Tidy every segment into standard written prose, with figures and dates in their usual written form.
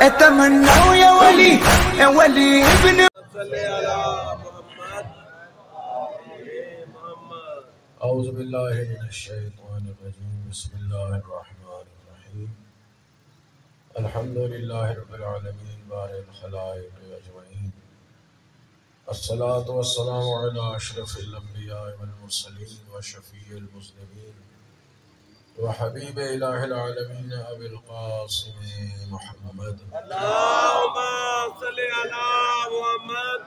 اتمنى يا ولي ابن اعوذ باللہ من الشیطان الرجیم بسم اللہ الرحمن الرحیم الحمد للہ رب العالمین بارئ الخلائق اجمعین الصلاة والسلام علی اشرف الانبیاء والمرسلین وشفیع المذنبین وحبیب الہ العالمین ابی القاسم محمد اللہم صلی علی محمد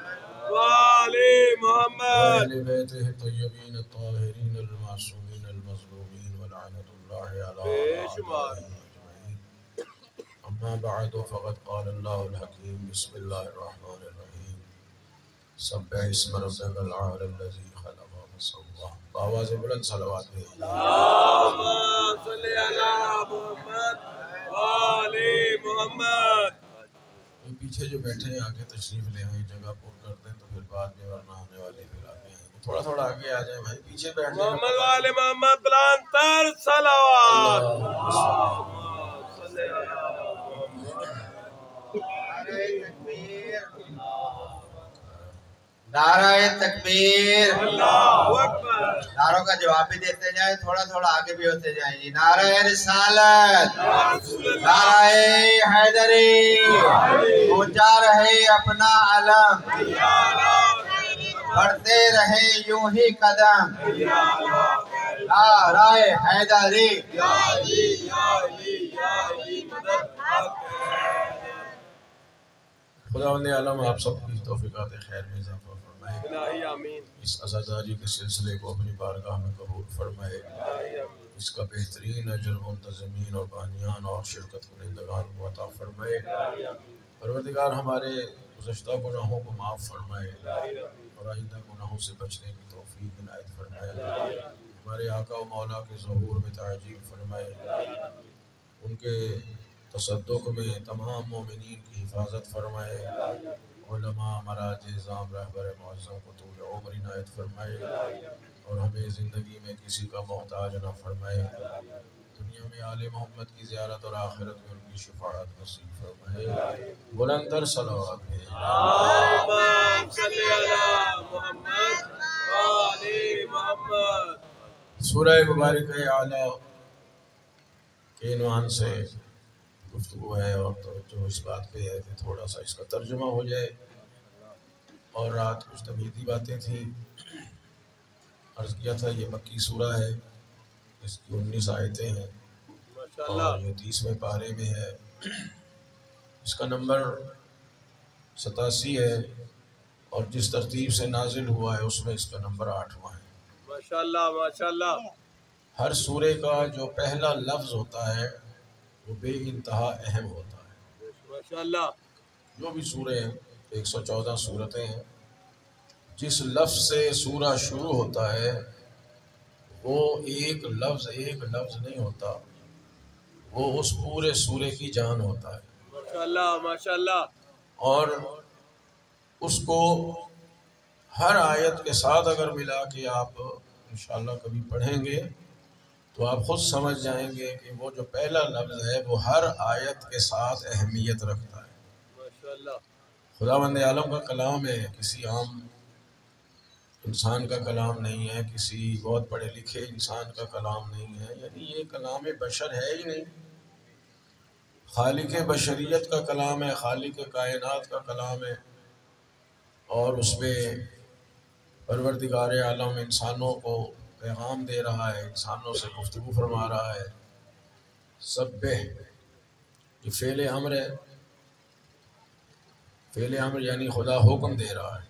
وآل محمد وآل بیتہ الطیبین الطاہرین المعصومین المظلومین ولعنۃ اللہ علی اعدائہ اجمعین اما بعد فقد قال اللہ الحکیم بسم اللہ الرحمن الرحیم سبح اسم ربک العالی الذی خلق فسوی بآواز بلند صلوات ہے اللہم صلی علی محمد وآل محمد۔ یہ پیچھے جو بیٹھے ہیں آگے تشریف لے آئیں، جگہ پر کر دیں تو پھر بعد میں ورنہ آنے والے پھر آگے آئیں گے، تھوڑا تھوڑا آگے آ جائیں بھائی، پیچھے بیٹھ جائیں محمد وآل محمد بلند تر صلوات۔ اللہ صلی علی محمد۔ نعرہ تکبیر، اللہ اکبر۔ نعروں کا جواب بھی دیتے جائیں، تھوڑا تھوڑا آگے بھی ہوتے جائیں جی۔ نعرہ رسالت، نعرہ حیدری، اونچا رہے اپنا علم، بڑھتے رہے یوں ہی قدم، نعرہ حیدری۔ خداوند عالم آپ سب کی توفیقات خیر میں اضافہ فرمائے، الہی آمین۔ اس عزاداری کے سلسلے کو اپنی بارگاہ میں قبول فرمائے، اس کا بہترین اجر منتظمین اور بانیان اور شرکت کنندگان کو عطا فرمائے۔ پروردگار ہمارے گزشتہ گناہوں کو معاف فرمائے اور آئندہ گناہوں سے بچنے کی توفیق عنایت فرمائے، ہمارے آقا و مولا کے ظہور میں تعجیل فرمائے، ان کے تصدق میں تمام مومنین کی حفاظت فرمائے، علماء مراجع نظام رہبر معظم کو طول عمر عنایت فرمائے اور ہمیں زندگی میں کسی کا محتاج نہ فرمائے، دنیا میں آل محمد کی زیارت اور آخرت میں ان کی شفاعت نصیب فرمائے۔ بلند تر صلوات ہے اللہم صلی علی محمد وآل محمد۔ سورہ مبارک اعلیٰ کے عنوان سے گفتگو ہے اور توجہ اس بات پہ ہے کہ تھوڑا سا اس کا ترجمہ ہو جائے، اور رات کچھ تمیزی باتیں تھیں، عرض کیا تھا یہ مکی سورہ ہے، اس کی 19 آیتیں ہیں اور یہ 30ویں پارے میں ہے، اس کا نمبر 87 ہے اور جس ترتیب سے نازل ہوا ہے اس میں اس کا نمبر 8واں ہے۔ ماشاءاللہ ماشاءاللہ۔ ہر سورے کا جو پہلا لفظ ہوتا ہے وہ بے انتہا اہم ہوتا ہے۔ ماشاءاللہ۔ جو بھی سورے ہیں 114 سورتیں ہیں، جس لفظ سے سورہ شروع ہوتا ہے وہ ایک لفظ نہیں ہوتا، وہ اس پورے سورے کی جان ہوتا ہے، ماشاءاللہ ماشاءاللہ۔ اور اس کو ہر آیت کے ساتھ اگر ملا کے آپ انشاءاللہ کبھی پڑھیں گے تو آپ خود سمجھ جائیں گے کہ وہ جو پہلا لفظ ہے وہ ہر آیت کے ساتھ اہمیت رکھتا ہے۔ ماشاءاللہ۔ خداوند عالم کا کلام ہے، کسی عام انسان کا کلام نہیں ہے، کسی بہت پڑھے لکھے انسان کا کلام نہیں ہے، یعنی یہ کلام بشر ہے ہی نہیں، خالق بشریت کا کلام ہے، خالق کائنات کا کلام ہے، اور اس میں پروردگار عالم انسانوں کو پیغام دے رہا ہے، انسانوں سے گفتگو فرما رہا ہے۔ سبح، یہ فعل امر ہے، فعل امر یعنی خدا حکم دے رہا ہے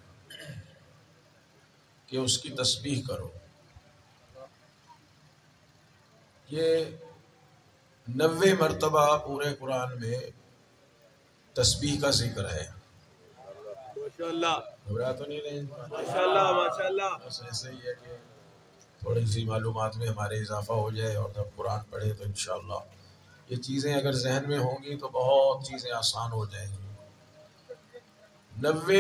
کہ اس کی تسبیح کرو۔ یہ 90 مرتبہ پورے قرآن میں تسبیح کا ذکر ہے۔ ماشاءاللہ گھبرا تو نہیں رہے؟ ماشاءاللہ ماشاءاللہ۔ بس ایسے ہی ہے کہ تھوڑی سی معلومات میں ہمارے اضافہ ہو جائے اور جب قرآن پڑھے تو انشاءاللہ یہ چیزیں اگر ذہن میں ہوں گی تو بہت چیزیں آسان ہو جائیں گی۔ 90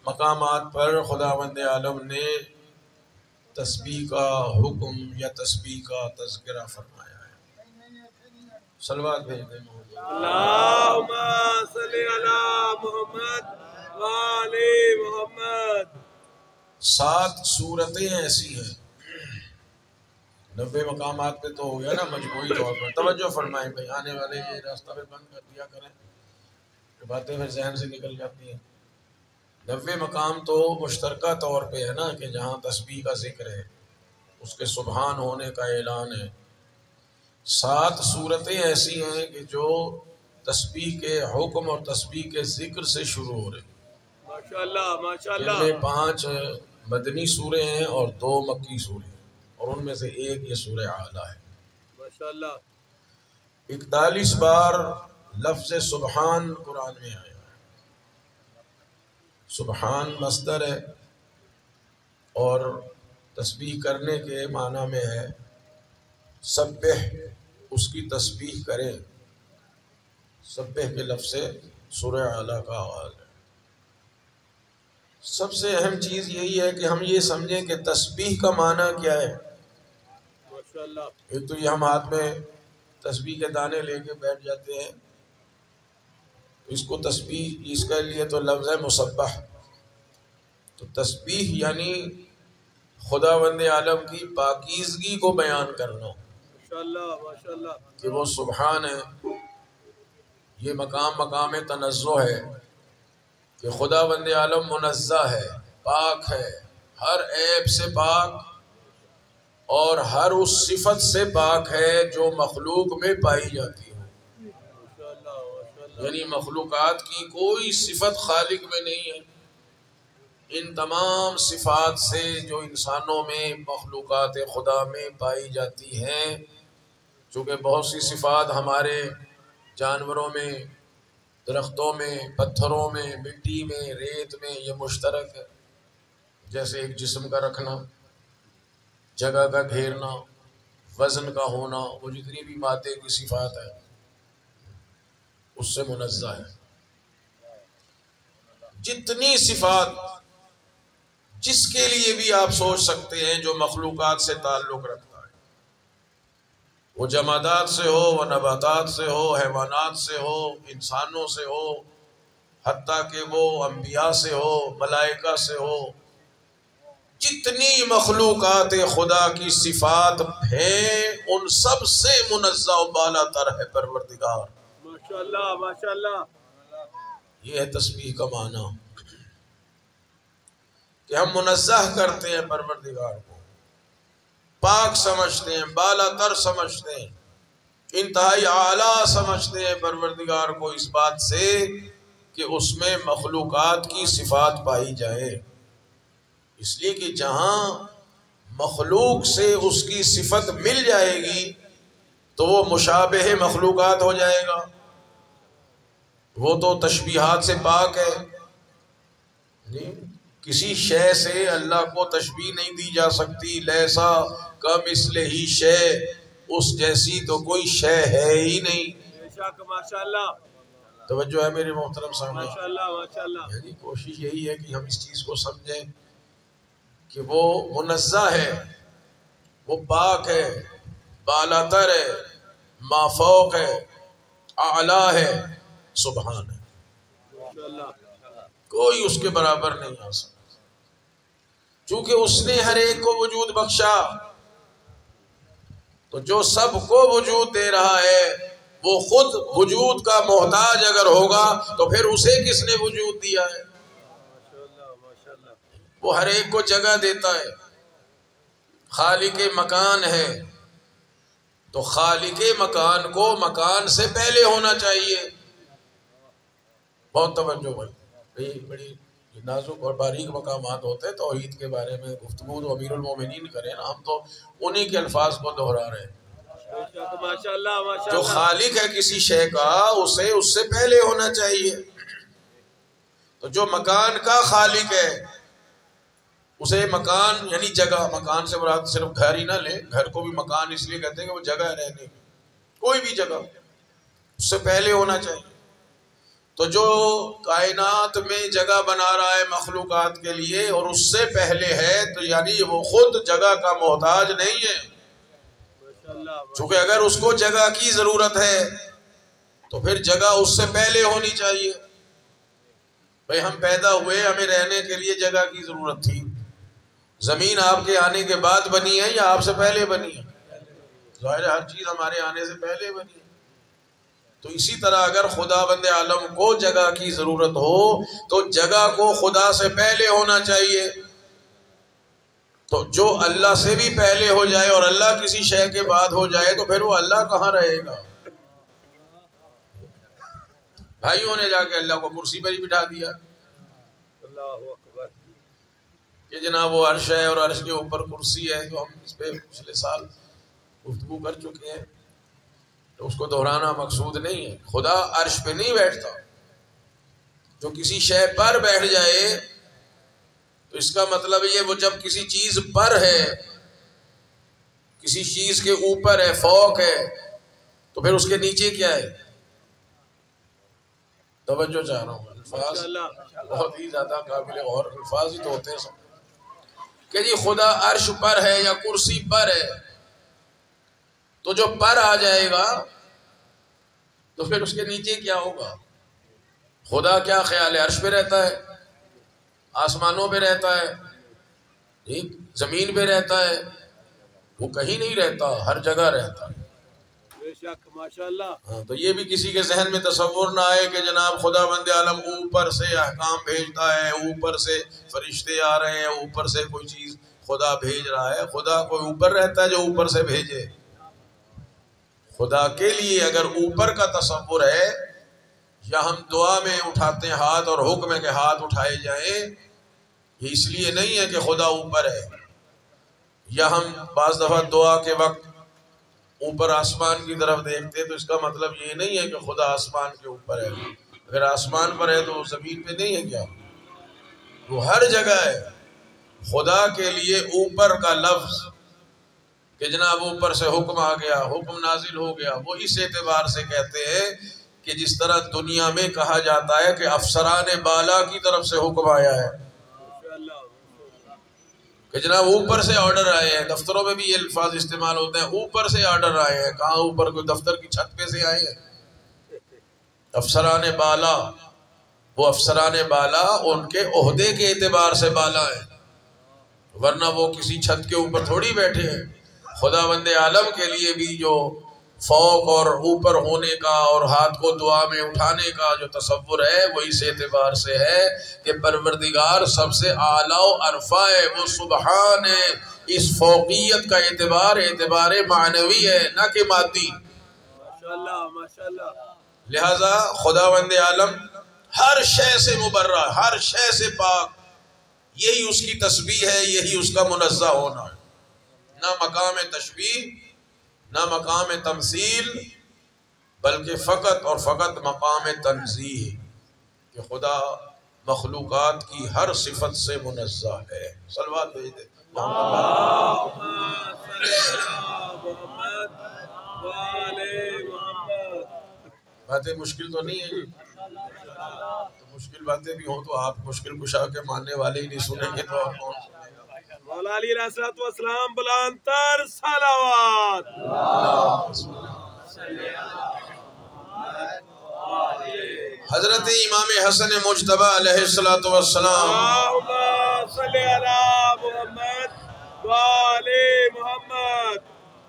مقامات پر خداوند عالم نے تسبیح کا حکم یا تسبیح کا تذکرہ فرمایا ہے۔ صلوات بھیج دیں محمد۔ اللہم صلی علی محمد وآل محمد۔ 7 صورتیں ایسی ہیں، 90 مقامات پہ تو ہو گیا نا مجموعی طور پر۔ توجہ فرمائیں بھائی، آنے والے یہ راستہ پہ بند کر دیا کریں، کہ باتیں پھر ذہن سے نکل جاتی ہیں۔ 90 مقام تو مشترکہ طور پہ ہے نا، کہ جہاں تسبیح کا ذکر ہے، اس کے سبحان ہونے کا اعلان ہے۔ 7 صورتیں ایسی ہیں کہ جو تسبیح کے حکم اور تسبیح کے ذکر سے شروع ہو رہی ہیں۔ ماشاءاللہ ان ماشاءاللہ۔ میں 5 مدنی سورے ہیں اور 2 مکی سورے ہیں، اور ان میں سے ایک یہ سورہ اعلیٰ ہے۔ ماشاءاللہ 41 بار لفظ سبحان قرآن میں آیا ہے۔ سبحان مصدر ہے اور تسبیح کرنے کے معنی میں ہے سبح، اس کی تسبیح کرے۔ سبح کے لفظ سے سورہ اعلیٰ کا آغاز ہے۔ سب سے اہم چیز یہی ہے کہ ہم یہ سمجھیں کہ تسبیح کا معنی کیا ہے۔ ماشاءاللہ۔ ایک تو یہ ہم ہاتھ میں تسبیح کے دانے لے کے بیٹھ جاتے ہیں، اس کو تسبیح، اس کے لیے تو لفظ ہے مسبح۔ تو تسبیح یعنی خداوند عالم کی پاکیزگی کو بیان کرنا، ماشاءاللہ ماشاءاللہ۔ کہ وہ سبحان ہے۔ یہ مقام تنزہ ہے کہ خداوند عالم منزہ ہے، پاک ہے، ہر عیب سے پاک اور ہر اس صفت سے پاک ہے جو مخلوق میں پائی جاتی ہے۔ ماشاءاللہ ماشاءاللہ۔ یعنی مخلوقات کی کوئی صفت خالق میں نہیں ہے۔ ان تمام صفات سے جو انسانوں میں، مخلوقات خدا میں پائی جاتی ہیں، چونکہ بہت سی صفات ہمارے جانوروں میں، درختوں میں، پتھروں میں، مٹی میں، ریت میں یہ مشترک ہے، جیسے ایک جسم کا رکھنا، جگہ کا گھیرنا، وزن کا ہونا، وہ جتنی بھی مادے کی صفات ہے اس سے منزہ ہے۔ جتنی صفات جس کے لیے بھی آپ سوچ سکتے ہیں جو مخلوقات سے تعلق رکھتا ہے، وہ جمادات سے ہو، وہ نباتات سے ہو، حیوانات سے ہو، انسانوں سے ہو، حتیٰ کہ وہ انبیاء سے ہو، ملائکہ سے ہو، جتنی مخلوقات خدا کی صفات ہیں ان سب سے منزہ و بالا تر ہے پروردگار۔ ماشاءاللہ ماشاءاللہ۔ یہ ہے تسبیح کا معنی، کہ ہم منزہ کرتے ہیں پروردگار کو، پاک سمجھتے ہیں، بالا تر سمجھتے ہیں، انتہائی اعلیٰ سمجھتے ہیں پروردگار کو اس بات سے کہ اس میں مخلوقات کی صفات پائی جائے۔ اس لیے کہ جہاں مخلوق سے اس کی صفت مل جائے گی تو وہ مشابہ مخلوقات ہو جائے گا، وہ تو تشبیہات سے پاک ہے۔ کسی شے سے اللہ کو تشبیہ نہیں دی جا سکتی، لیسا کمثلہ شے، اس جیسی تو کوئی شے ہے ہی نہیں۔ بے شک ماشاءاللہ۔ توجہ ہے میرے محترم سامنے؟ ماشاءاللہ ماشاءاللہ۔ یعنی کوشش یہی ہے کہ ہم اس چیز کو سمجھیں کہ وہ منزہ ہے، وہ پاک ہے، بالاتر ہے، مافوق ہے، اعلیٰ ہے، سبحان ہے، ماشاءاللہ کوئی اس کے برابر نہیں آ سکتا، چونکہ اس نے ہر ایک کو وجود بخشا۔ تو جو سب کو وجود دے رہا ہے وہ خود وجود کا محتاج اگر ہوگا تو پھر اسے کس نے وجود دیا ہے؟ ماشاءاللہ ماشاءاللہ۔ وہ ہر ایک کو جگہ دیتا ہے، خالق مکان ہے، تو خالق مکان کو مکان سے پہلے ہونا چاہیے۔ بہت توجہ بھائی، بڑی نازک اور باریک مقامات ہوتے ہیں توحید کے بارے میں گفتگو تو امیر المومنین کریں نا، ہم تو انہی کے الفاظ کو دہرا رہے ہیں۔ ماشاءاللہ جو ماشاءاللہ۔ خالق ہے کسی شے کا اسے اس سے پہلے ہونا چاہیے۔ تو جو مکان کا خالق ہے اسے مکان یعنی جگہ، مکان سے مراد صرف گھر ہی نہ لیں، گھر کو بھی مکان اس لیے کہتے ہیں کہ وہ جگہ ہے رہنے کی، کوئی بھی جگہ اس سے پہلے ہونا چاہیے۔ تو جو کائنات میں جگہ بنا رہا ہے مخلوقات کے لیے اور اس سے پہلے ہے، تو یعنی وہ خود جگہ کا محتاج نہیں ہے، چونکہ اگر اس کو جگہ کی ضرورت ہے تو پھر جگہ اس سے پہلے ہونی چاہیے. بھئی ہم پیدا ہوئے، ہمیں رہنے کے لیے جگہ کی ضرورت تھی. زمین آپ کے آنے کے بعد بنی ہے یا آپ سے پہلے بنی ہے؟ ظاہر ہے ہر چیز ہمارے آنے سے پہلے بنی ہے. تو اسی طرح اگر خدا بند عالم کو جگہ کی ضرورت ہو تو جگہ کو خدا سے پہلے ہونا چاہیے. تو جو اللہ سے بھی پہلے ہو جائے اور اللہ کسی شے کے بعد ہو جائے تو پھر وہ اللہ کہاں رہے گا؟ بھائیوں نے جا کے اللہ کو کرسی پر ہی بٹھا دیا کہ جناب وہ عرش ہے اور عرش کے اوپر کرسی ہے. جو ہم اس پہ پچھلے سال گفتگو کر چکے ہیں تو اس کو دہرانا مقصود نہیں ہے. خدا عرش پہ نہیں بیٹھتا. جو کسی شے پر بیٹھ جائے تو اس کا مطلب یہ وہ جب کسی چیز پر ہے، کسی چیز کے اوپر ہے، فوق ہے، تو پھر اس کے نیچے کیا ہے؟ توجہ چاہ رہا ہوں. الفاظ بہت ہی زیادہ قابل غور الفاظ ہی تو ہوتے ہیں سب کہ جی خدا عرش پر ہے یا کرسی پر ہے. تو جو پر آ جائے گا تو پھر اس کے نیچے کیا ہوگا؟ خدا کیا خیال ہے؟ عرش پہ رہتا ہے، آسمانوں پہ رہتا ہے، زمین پہ رہتا ہے؟ وہ کہیں نہیں رہتا، ہر جگہ رہتا ہے. بے شک ماشاءاللہ. ہاں تو یہ بھی کسی کے ذہن میں تصور نہ آئے کہ جناب خدا بند عالم اوپر سے احکام بھیجتا ہے، اوپر سے فرشتے آ رہے ہیں، اوپر سے کوئی چیز خدا بھیج رہا ہے. خدا کوئی اوپر رہتا ہے جو اوپر سے بھیجے؟ خدا کے لیے اگر اوپر کا تصور ہے، یا ہم دعا میں اٹھاتے ہیں ہاتھ اور حکم ہے کہ ہاتھ اٹھائے جائیں، یہ اس لیے نہیں ہے کہ خدا اوپر ہے. یا ہم بعض دفعہ دعا کے وقت اوپر آسمان کی طرف دیکھتے تو اس کا مطلب یہ نہیں ہے کہ خدا آسمان کے اوپر ہے. اگر آسمان پر ہے تو وہ زمین پہ نہیں ہے کیا؟ وہ ہر جگہ ہے. خدا کے لیے اوپر کا لفظ کہ جناب اوپر سے حکم آ گیا، حکم نازل ہو گیا، وہ اس اعتبار سے کہتے ہیں کہ جس طرح دنیا میں کہا جاتا ہے کہ افسران بالا کی طرف سے حکم آیا ہے کہ جناب اوپر سے آرڈر آئے ہیں. دفتروں میں بھی یہ الفاظ استعمال ہوتے ہیں، اوپر سے آرڈر آئے ہیں. کہاں اوپر؟ کوئی دفتر کی چھت پہ سے آئے ہیں؟ افسران بالا، وہ افسران بالا ان کے عہدے کے اعتبار سے بالا ہے، ورنہ وہ کسی چھت کے اوپر تھوڑی بیٹھے ہیں. خدا بند عالم کے لیے بھی جو فوق اور اوپر ہونے کا اور ہاتھ کو دعا میں اٹھانے کا جو تصور ہے وہ اس اعتبار سے ہے کہ پروردگار سب سے اعلیٰ و ارفع ہے، وہ سبحان ہے. اس فوقیت کا اعتبار معنوی ہے نہ کہ مادی. ماشاءاللہ ماشاءاللہ. لہذا خدا بند عالم ہر شے سے مبرہ، ہر شے سے پاک. یہی اس کی تسبیح ہے، یہی اس کا منزہ ہونا ہے. نہ مقام تشبیہ، نہ مقام تمثیل، بلکہ فقط اور فقط مقام تنزیہ کہ خدا مخلوقات کی ہر صفت سے منزہ ہے. صلوات بھیج دے. باتیں مشکل تو نہیں ہیں؟ تو مشکل باتیں بھی ہوں تو آپ مشکل کشا کے ماننے والے ہی نہیں سنیں گے تو اور کون سنیں گا؟ مولا علی علیہ الصلوۃ والسلام بلند تر صلوات. حضرت امام حسن مجتبی علیہ الصلوۃ والسلام اللہم صلی علی محمد وآل محمد.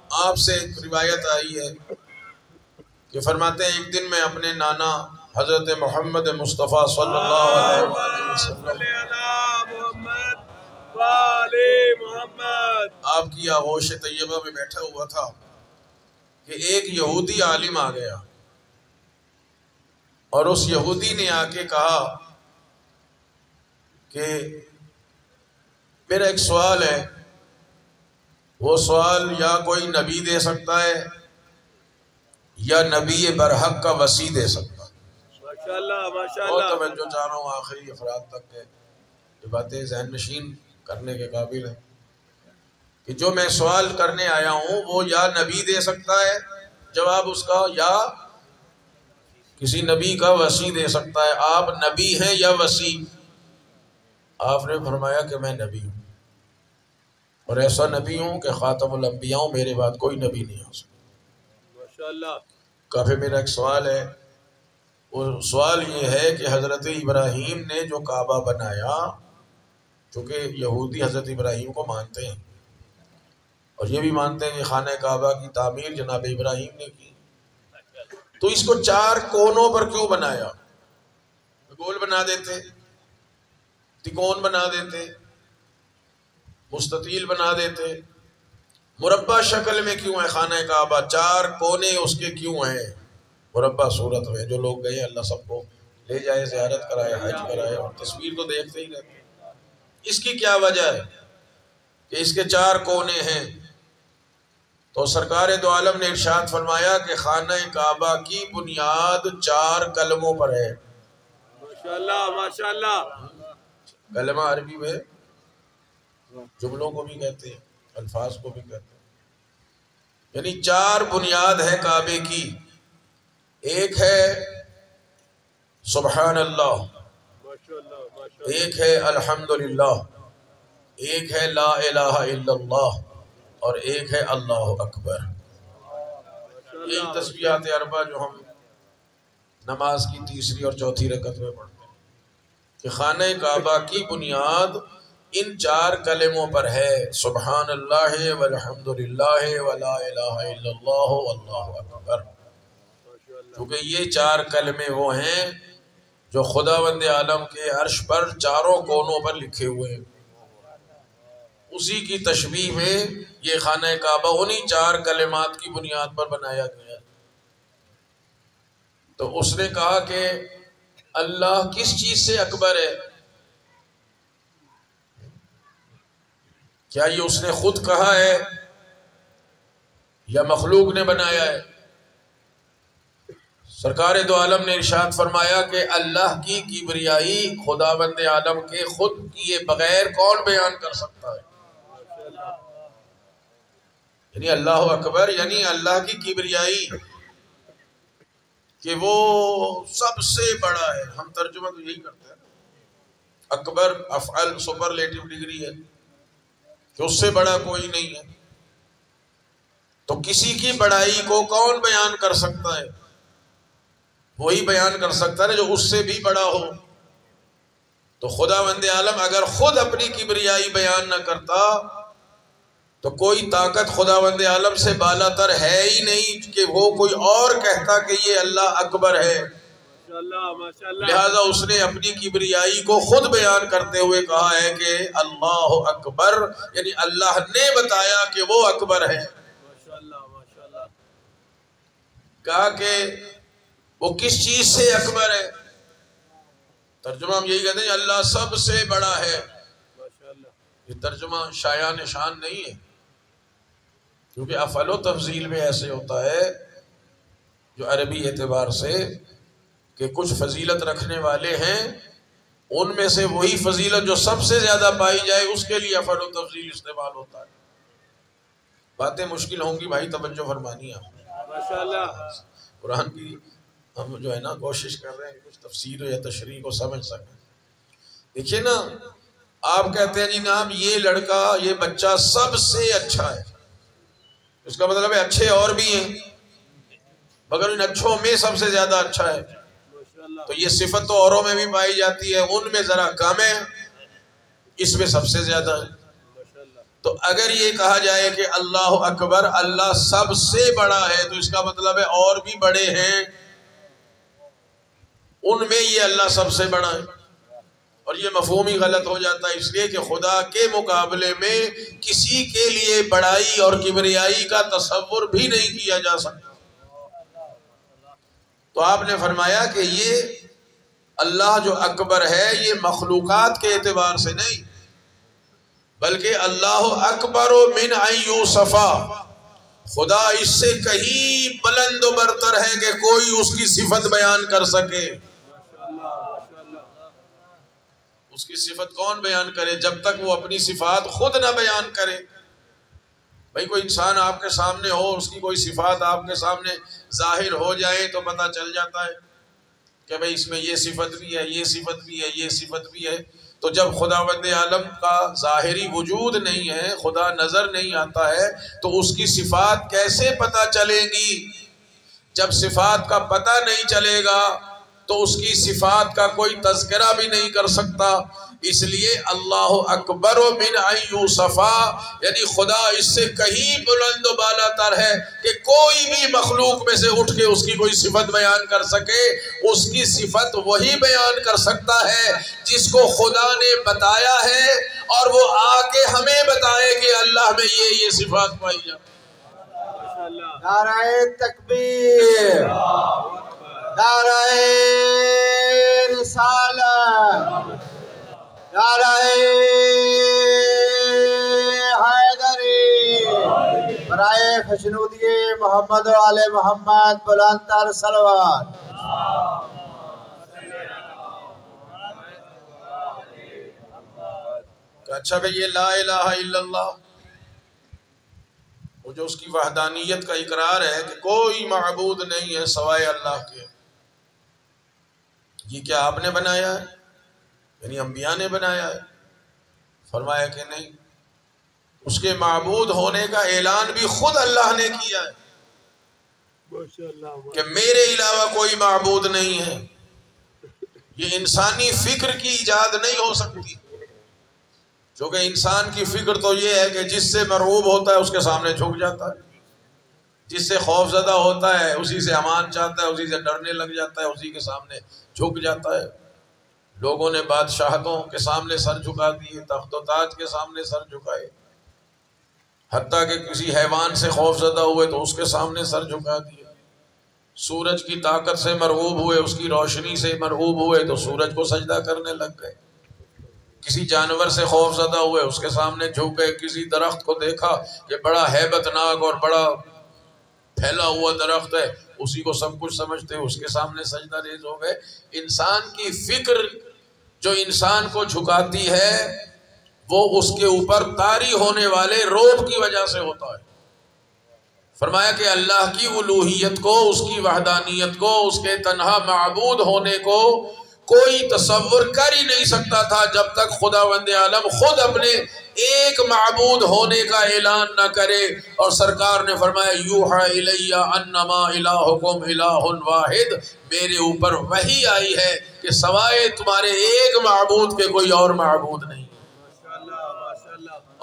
آپ سے ایک روایت آئی ہے کہ فرماتے ہیں ایک دن میں اپنے نانا حضرت محمد مصطفیٰ صلی اللہ علیہ وسلم آپ کی آغوش طیبہ میں بیٹھا ہوا تھا کہ ایک یہودی عالم آ گیا اور اس یہودی نے آ کے کہا کہ میرا ایک سوال ہے، وہ سوال یا کوئی نبی دے سکتا ہے یا نبی برحق کا وصی دے سکتا ہے. ماشاءاللہ ماشاءاللہ. بہت توجہ چاہ رہا ہوں آخری افراد تک کے یہ باتیں ذہن نشین کرنے کے قابل ہیں کہ جو میں سوال کرنے آیا ہوں وہ یا نبی دے سکتا ہے جواب اس کا، یا کسی نبی کا وصی دے سکتا ہے. آپ نبی ہیں یا وصی؟ آپ نے فرمایا کہ میں نبی ہوں. اور ایسا نبی ہوں کہ خاتم الانبیاء ہوں، میرے بعد کوئی نبی نہیں ہو سکتا۔ ماشاءاللہ۔ کافی میرا ایک سوال ہے، وہ سوال یہ ہے کہ حضرت ابراہیم نے جو کعبہ بنایا، چونکہ یہودی حضرت ابراہیم کو مانتے ہیں اور یہ بھی مانتے ہیں کہ خانہ کعبہ کی تعمیر جناب ابراہیم نے کی، تو اس کو 4 کونوں پر کیوں بنایا؟ گول بنا دیتے، تکون بنا دیتے، مستطیل بنا دیتے، مربع شکل میں کیوں ہے خانہ کعبہ؟ 4 کونے اس کے کیوں ہیں مربع صورت میں؟ جو لوگ گئے اللہ سب کو لے جائے، زیارت کرائے، حج کرائے، اور تصویر تو دیکھتے ہی رہتے۔ اس کی کیا وجہ ہے کہ اس کے 4 کونے ہیں؟ تو سرکار دو عالم نے ارشاد فرمایا کہ خانہ کعبہ کی بنیاد 4 کلموں پر ہے۔ ماشاءاللہ ماشاءاللہ۔ کلمہ عربی میں جملوں کو بھی کہتے ہیں، الفاظ کو بھی کہتے ہیں، یعنی 4 بنیاد ہے کعبے کی۔ ایک ہے سبحان اللہ، ایک ہے الحمدللہ، ایک ہے لا الہ الا اللہ، اور ایک ہے اللہ اکبر۔ یہی تسبیحات اربع جو ہم نماز کی تیسری اور چوتھی رکعت میں پڑھتے ہیں، کہ خانہ کعبہ کی بنیاد ان 4 کلموں پر ہے، سبحان اللہ والحمدللہ ولا الہ الا اللہ واللہ اکبر۔ کیونکہ یہ 4 کلمے وہ ہیں جو خداوند عالم کے عرش پر 4 کونوں پر لکھے ہوئے ہیں۔ اسی کی تشبیہ میں یہ خانہ کعبہ انہی 4 کلمات کی بنیاد پر بنایا گیا۔ تو اس نے کہا کہ اللہ کس چیز سے اکبر ہے؟ کیا یہ اس نے خود کہا ہے یا مخلوق نے بنایا ہے؟ سرکار دو عالم نے ارشاد فرمایا کہ اللہ کی کبریائی خداوند عالم کے خود کیے بغیر کون بیان کر سکتا ہے؟ یعنی اللہ اکبر یعنی اللہ کی کبریائی کہ وہ سب سے بڑا ہے۔ ہم ترجمہ تو یہی کرتے ہیں، اکبر افعل سپرلیٹو ڈگری ہے کہ اس سے بڑا کوئی نہیں ہے۔ تو کسی کی بڑائی کو کون بیان کر سکتا ہے؟ وہی بیان کر سکتا ہے جو اس سے بھی بڑا ہو۔ تو خداوند عالم اگر خود اپنی کبریائی بیان نہ کرتا تو کوئی طاقت خداوند عالم سے بالا تر ہے ہی نہیں کہ وہ کوئی اور کہتا کہ یہ اللہ اکبر ہے۔ لہذا اس نے اپنی کبریائی کو خود بیان کرتے ہوئے کہا ہے کہ اللہ اکبر، یعنی اللہ نے بتایا کہ وہ اکبر ہے۔ کہا کہ وہ کس چیز سے اکبر ہے؟ ترجمہ ہم یہی کہتے ہیں اللہ سب سے بڑا ہے۔ یہ ترجمہ شایان شان نہیں ہے، کیونکہ افعل و تفضیل میں ایسے ہوتا ہے جو عربی اعتبار سے کہ کچھ فضیلت رکھنے والے ہیں، ان میں سے وہی فضیلت جو سب سے زیادہ پائی جائے اس کے لیے افعل و تفضیل استعمال ہوتا ہے۔ باتیں مشکل ہوں گی بھائی، توجہ فرمانی ہے۔ قرآن کی ہم جو ہے نا کوشش کر رہے ہیں کچھ تفسیر یا تشریح کو سمجھ سکیں۔ دیکھیے نا، آپ کہتے ہیں جناب یہ لڑکا یہ بچہ سب سے اچھا ہے، اس کا مطلب ہے اچھے اور بھی ہیں مگر ان اچھوں میں سب سے زیادہ اچھا ہے۔ تو یہ صفت تو اوروں میں بھی پائی جاتی ہے، ان میں ذرا کم ہے، اس میں سب سے زیادہ ہے۔ تو اگر یہ کہا جائے کہ اللہ اکبر اللہ سب سے بڑا ہے تو اس کا مطلب ہے اور بھی بڑے ہیں، ان میں یہ اللہ سب سے بڑا ہے۔ اور یہ مفہوم ہی غلط ہو جاتا ہے، اس لیے کہ خدا کے مقابلے میں کسی کے لیے بڑائی اور کبریائی کا تصور بھی نہیں کیا جا سکتا۔ تو آپ نے فرمایا کہ یہ اللہ جو اکبر ہے یہ مخلوقات کے اعتبار سے نہیں، بلکہ اللہ اکبر من ان یوصف، خدا اس سے کہیں بلند و برتر ہے کہ کوئی اس کی صفت بیان کر سکے۔ اس کی صفت کون بیان کرے جب تک وہ اپنی صفات خود نہ بیان کرے؟ بھئی کوئی انسان آپ کے سامنے ہو، اس کی کوئی صفات آپ کے سامنے ظاہر ہو جائے تو پتہ چل جاتا ہے کہ بھئی اس میں یہ صفت بھی ہے، یہ صفت بھی ہے، یہ صفت بھی ہے۔ تو جب خداوند عالم کا ظاہری وجود نہیں ہے، خدا نظر نہیں آتا ہے، تو اس کی صفات کیسے پتہ چلے گی؟ جب صفات کا پتہ نہیں چلے گا تو اس کی صفات کا کوئی تذکرہ بھی نہیں کر سکتا۔ اس لیے اللہ اکبر من ان یوصفا، یعنی خدا اس سے کہیں بلند و بالا تر ہے کہ کوئی بھی مخلوق میں سے اٹھ کے اس کی کوئی صفت بیان کر سکے۔ اس کی صفت وہی بیان کر سکتا ہے جس کو خدا نے بتایا ہے، اور وہ آ کے ہمیں بتائے کہ اللہ میں یہ صفات پائی جاتی۔ نعرہ تکبیر، نعرہ رسالت، نعرہ حیدری، برائے خشنودی محمد و آل محمد بلند تر صلوات۔ اچھا بھئی یہ لا الہ الا اللہ، وہ جو اس کی وحدانیت کا اقرار ہے کہ کوئی معبود نہیں ہے سوائے اللہ کے، یہ کیا آپ نے بنایا ہے؟ یعنی انبیاء نے بنایا ہے؟ فرمایا کہ نہیں، اس کے معبود ہونے کا اعلان بھی خود اللہ نے کیا ہے کہ میرے علاوہ کوئی معبود نہیں ہے۔ یہ انسانی فکر کی ایجاد نہیں ہو سکتی، چونکہ انسان کی فکر تو یہ ہے کہ جس سے مرعوب ہوتا ہے اس کے سامنے جھک جاتا ہے، جس سے خوف زدہ ہوتا ہے اسی سے امان چاہتا ہے، اسی سے ڈرنے لگ جاتا ہے، اسی کے سامنے جھک جاتا ہے۔ لوگوں نے بادشاہتوں کے سامنے سر جھکا دیے، تخت و تاج کے سامنے سر جھکائے، حتیٰ کہ کسی حیوان سے خوف زدہ ہوئے تو اس کے سامنے سر جھکا دیے، سورج کی طاقت سے مرعوب ہوئے، اس کی روشنی سے مرعوب ہوئے تو سورج کو سجدہ کرنے لگ گئے، کسی جانور سے خوف زدہ ہوئے اس کے سامنے جھک گئے، کسی درخت کو دیکھا کہ بڑا ہیبت ناک اور بڑا پھیلا ہوا درخت ہے، اسی کو سب کچھ سمجھتے اس کے سامنے سجدہ ریز ہو گئے۔ انسان کی فکر جو انسان کو جھکاتی ہے وہ اس کے اوپر طاری ہونے والے روب کی وجہ سے ہوتا ہے۔ فرمایا کہ اللہ کی الوہیت کو، اس کی وحدانیت کو، اس کے تنہا معبود ہونے کو کوئی تصور کر ہی نہیں سکتا تھا جب تک خداوند عالم خود اپنے ایک معبود ہونے کا اعلان نہ کرے۔ اور سرکار نے فرمایا یوحی الی انما الہکم الہ واحد، میرے اوپر وحی آئی ہے کہ سوائے تمہارے ایک معبود کے کوئی اور معبود نہیں۔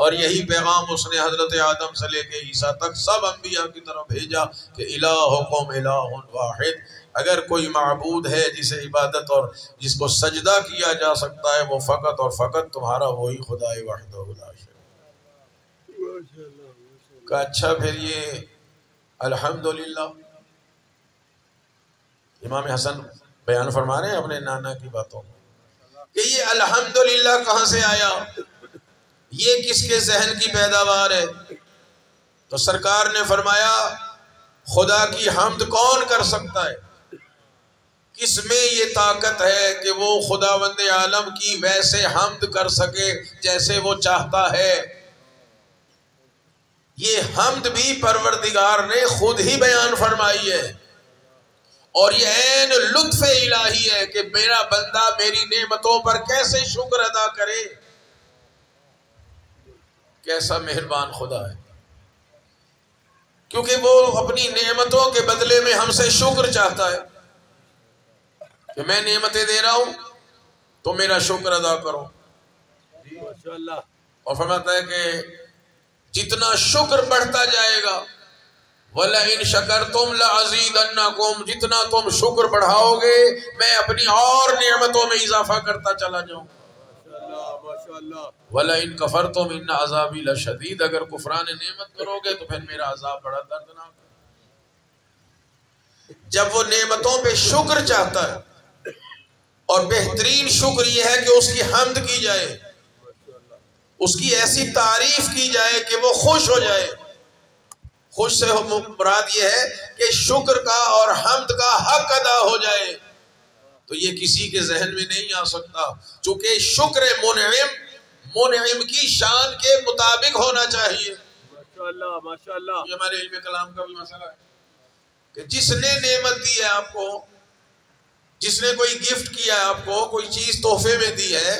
اور یہی پیغام اس نے حضرت آدم سے لے کے عیسیٰ تک سب انبیاء کی طرف بھیجا کہ الہکم الہ واحد، اگر کوئی معبود ہے جسے عبادت اور جس کو سجدہ کیا جا سکتا ہے وہ فقط اور فقط تمہارا وہی خدا وحدہ لا شریک۔ کہ اچھا پھر یہ الحمدللہ، امام حسن بیان فرما رہے ہیں اپنے نانا کی باتوں کہ یہ الحمدللہ کہاں سے آیا، یہ کس کے ذہن کی پیداوار ہے؟ تو سرکار نے فرمایا خدا کی حمد کون کر سکتا ہے؟ کس میں یہ طاقت ہے کہ وہ خداوند عالم کی ویسے حمد کر سکے جیسے وہ چاہتا ہے؟ یہ حمد بھی پروردگار نے خود ہی بیان فرمائی ہے، اور یہ عین لطف الہی ہے کہ میرا بندہ میری نعمتوں پر کیسے شکر ادا کرے۔ کیسا مہربان خدا ہے، کیونکہ وہ اپنی نعمتوں کے بدلے میں ہم سے شکر چاہتا ہے کہ میں نعمتیں دے رہا ہوں تو میرا شکر ادا کرو۔ اور فرماتا ہے کہ جتنا شکر بڑھتا جائے گا وَلَئِن شَكَرْتُمْ لَأَزِيدَنَّكُمْ، جتنا تم شکر بڑھاؤ گے میں اپنی اور نعمتوں میں اضافہ کرتا چلا جاؤں۔ وَلَئِن كَفَرْتُمْ إِنَّ عَذَابِي لَشَدِيدٌ، اگر کفران نعمت کرو گے تو پھر میرا عذاب بڑا دردناک ہے۔ جب وہ نعمتوں پہ شکر چاہتا ہے، اور بہترین شکر یہ ہے کہ اس کی حمد کی جائے، اس کی ایسی تعریف کی جائے کہ وہ خوش ہو جائے۔ خوش سے مراد یہ ہے کہ شکر کا اور حمد کا حق ادا ہو جائے، تو یہ کسی کے ذہن میں نہیں آ سکتا، چونکہ شکر منعم کی شان کے مطابق ہونا چاہیے۔ ماشاءاللہ، یہ ہمارے علم کلام کا بھی مسئلہ ہے کہ جس نے نعمت دی ہے آپ کو، جس نے کوئی گفٹ کیا ہے آپ کو، کوئی چیز تحفے میں دی ہے،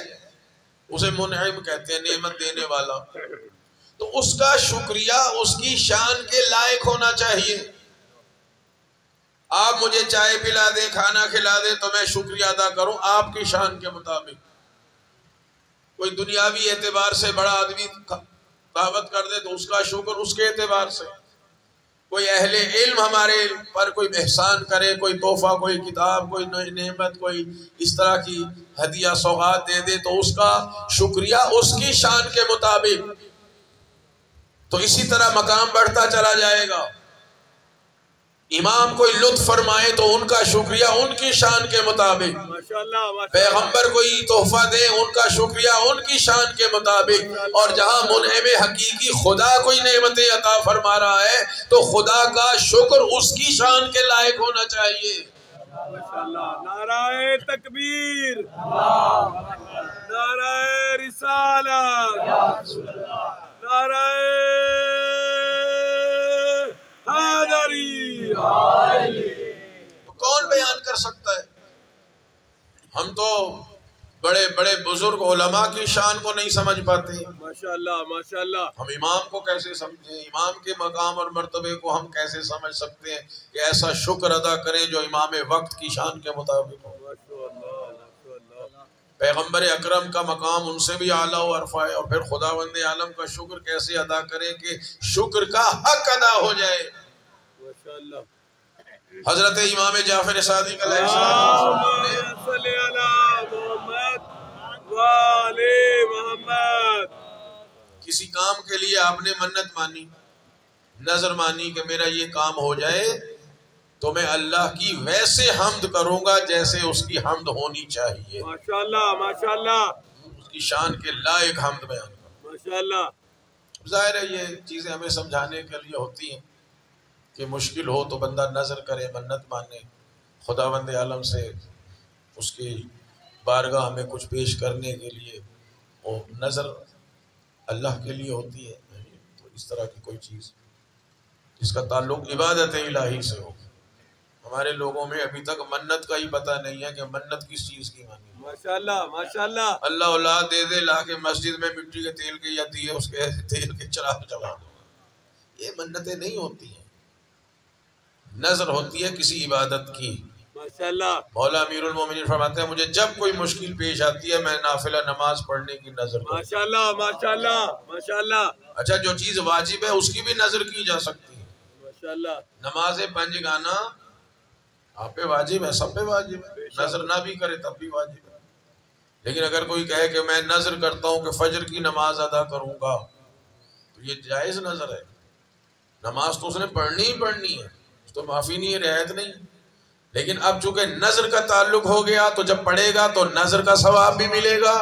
اسے منعم کہتے ہیں، نعمت دینے والا. تو اس کا شکریہ اس کی شان کے لائق ہونا چاہیے. آپ مجھے چائے پلا دیں، کھانا کھلا دیں تو میں شکریہ ادا کروں آپ کی شان کے مطابق. کوئی دنیاوی اعتبار سے بڑا آدمی دعوت کر دے تو اس کا شکر اس کے اعتبار سے. کوئی اہل علم ہمارے پر کوئی احسان کرے، کوئی تحفہ، کوئی کتاب، کوئی نعمت، کوئی اس طرح کی ہدیہ سوغات دے دے تو اس کا شکریہ اس کی شان کے مطابق. تو اسی طرح مقام بڑھتا چلا جائے گا. امام کوئی لطف فرمائے تو ان کا شکریہ ان کی شان کے مطابق. پیغمبر کوئی تحفہ دے ان کا شکریہ ان کی شان کے مطابق. اور جہاں منعم حقیقی خدا کوئی نعمتیں عطا فرما رہا ہے تو خدا کا شکر اس کی شان کے لائق ہونا چاہیے. نعرہ تکبیر، نعرہ رسالت، نعرہ حیدری. کون بیان کر سکتا ہے؟ ہم تو بڑے بڑے بزرگ علماء کی شان کو نہیں سمجھ پاتے. ماشاءاللہ ماشاءاللہ. ہم امام کو کیسے سمجھیں؟ امام کے مقام اور مرتبے کو ہم کیسے سمجھ سکتے ہیں کہ ایسا شکر ادا کریں جو امام وقت کی شان کے مطابق ہو؟ پیغمبر اکرم کا مقام ان سے بھی اعلیٰ و ارفع ہے، اور پھر خداوند عالم کا شکر کیسے ادا کریں کہ شکر کا حق ادا ہو جائے. حضرت امام جعفر صادق علیہ السلام کسی کام کے لیے آپ نے منت مانی، نظر مانی کہ میرا یہ کام ہو جائے تو میں اللہ کی ویسے حمد کروں گا جیسے اس کی حمد ہونی چاہیے. ماشاءاللہ ماشاءاللہ. اس کی شان کے لائق حمد بیان کروں. ماشاءاللہ. ظاہر ہے یہ چیزیں ہمیں سمجھانے کے لیے ہوتی ہیں کہ مشکل ہو تو بندہ نظر کرے، منت مانے، خداوند عالم سے اس کی بارگاہ میں کچھ پیش کرنے کے لیے. وہ نظر اللہ کے لیے ہوتی ہے. تو اس طرح کی کوئی چیز جس کا تعلق عبادت الہی سے ہو. ہمارے لوگوں میں ابھی تک منت کا ہی پتہ نہیں ہے کہ منت کس چیز کی مانی. ماشاءاللہ ماشاءاللہ. اللہ اولاد دے دے، لا کے مسجد میں مٹی کے تیل کے یا دیے اس کے تیل کے چراغ جلا دو. یہ منتیں نہیں ہوتی ہیں. نظر ہوتی ہے کسی عبادت کی. ماشاءاللہ. مولا امیر المومنین فرماتے ہیں مجھے جب کوئی مشکل پیش آتی ہے میں نافلہ نماز پڑھنے کی نظر کرتا ہوں. ماشاءاللہ ماشاءاللہ ماشاءاللہ. اچھا جو چیز واجب ہے اس کی بھی نظر کی جا سکتی ہے. ماشاءاللہ. نماز پنج گانا آپ پہ واجب ہے، سب پہ واجب ہے. نظر نہ بھی کرے تب بھی واجب ہے. لیکن اگر کوئی کہے کہ میں نظر کرتا ہوں کہ فجر کی نماز ادا کروں گا تو یہ جائز نظر ہے. نماز تو اس نے پڑھنی ہی پڑھنی ہے، اس تو معافی نہیں ہے، رعایت نہیں. لیکن اب چونکہ نظر کا تعلق ہو گیا تو جب پڑھے گا تو نظر کا ثواب بھی ملے گا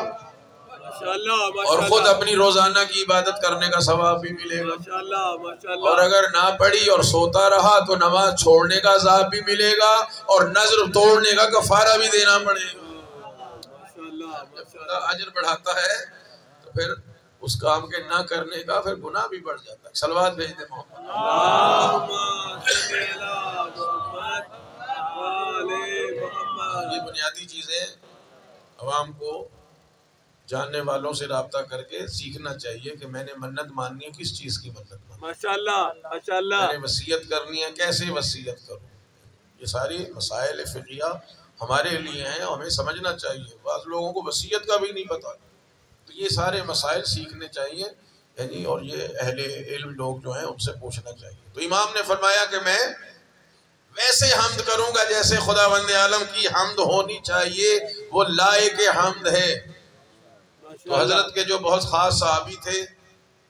اور خود اپنی روزانہ کی عبادت کرنے کا ثواب بھی ملے گا. اور اگر نہ پڑھی اور سوتا رہا تو نماز چھوڑنے کا عذاب بھی ملے گا اور نظر توڑنے کا کفارہ بھی دینا پڑے گا. جب خدا اجر بڑھاتا ہے تو پھر اس کام کے نہ کرنے کا پھر گناہ بھی بڑھ جاتا ہے. صلوات بھیج دیں محمد. یہ بنیادی چیزیں عوام کو جاننے والوں سے رابطہ کر کے سیکھنا چاہیے کہ میں نے منت ماننی ہے، کس چیز کی منت ماننی ہے. ماشاءاللہ ماشاءاللہ. میں نے وصیت کرنی ہے، کیسے وصیت کروں. یہ ساری مسائل فقہیہ ہمارے لیے ہیں، ہمیں سمجھنا چاہیے. بعض لوگوں کو وصیت کا بھی نہیں پتا، تو یہ سارے مسائل سیکھنے چاہیے یعنی. اور یہ اہل علم لوگ جو ہیں ان سے پوچھنا چاہیے. تو امام نے فرمایا کہ میں ویسے حمد کروں گا جیسے خداوند عالم کی حمد ہونی چاہیے، وہ لائق حمد ہے. تو حضرت کے جو بہت خاص صحابی تھے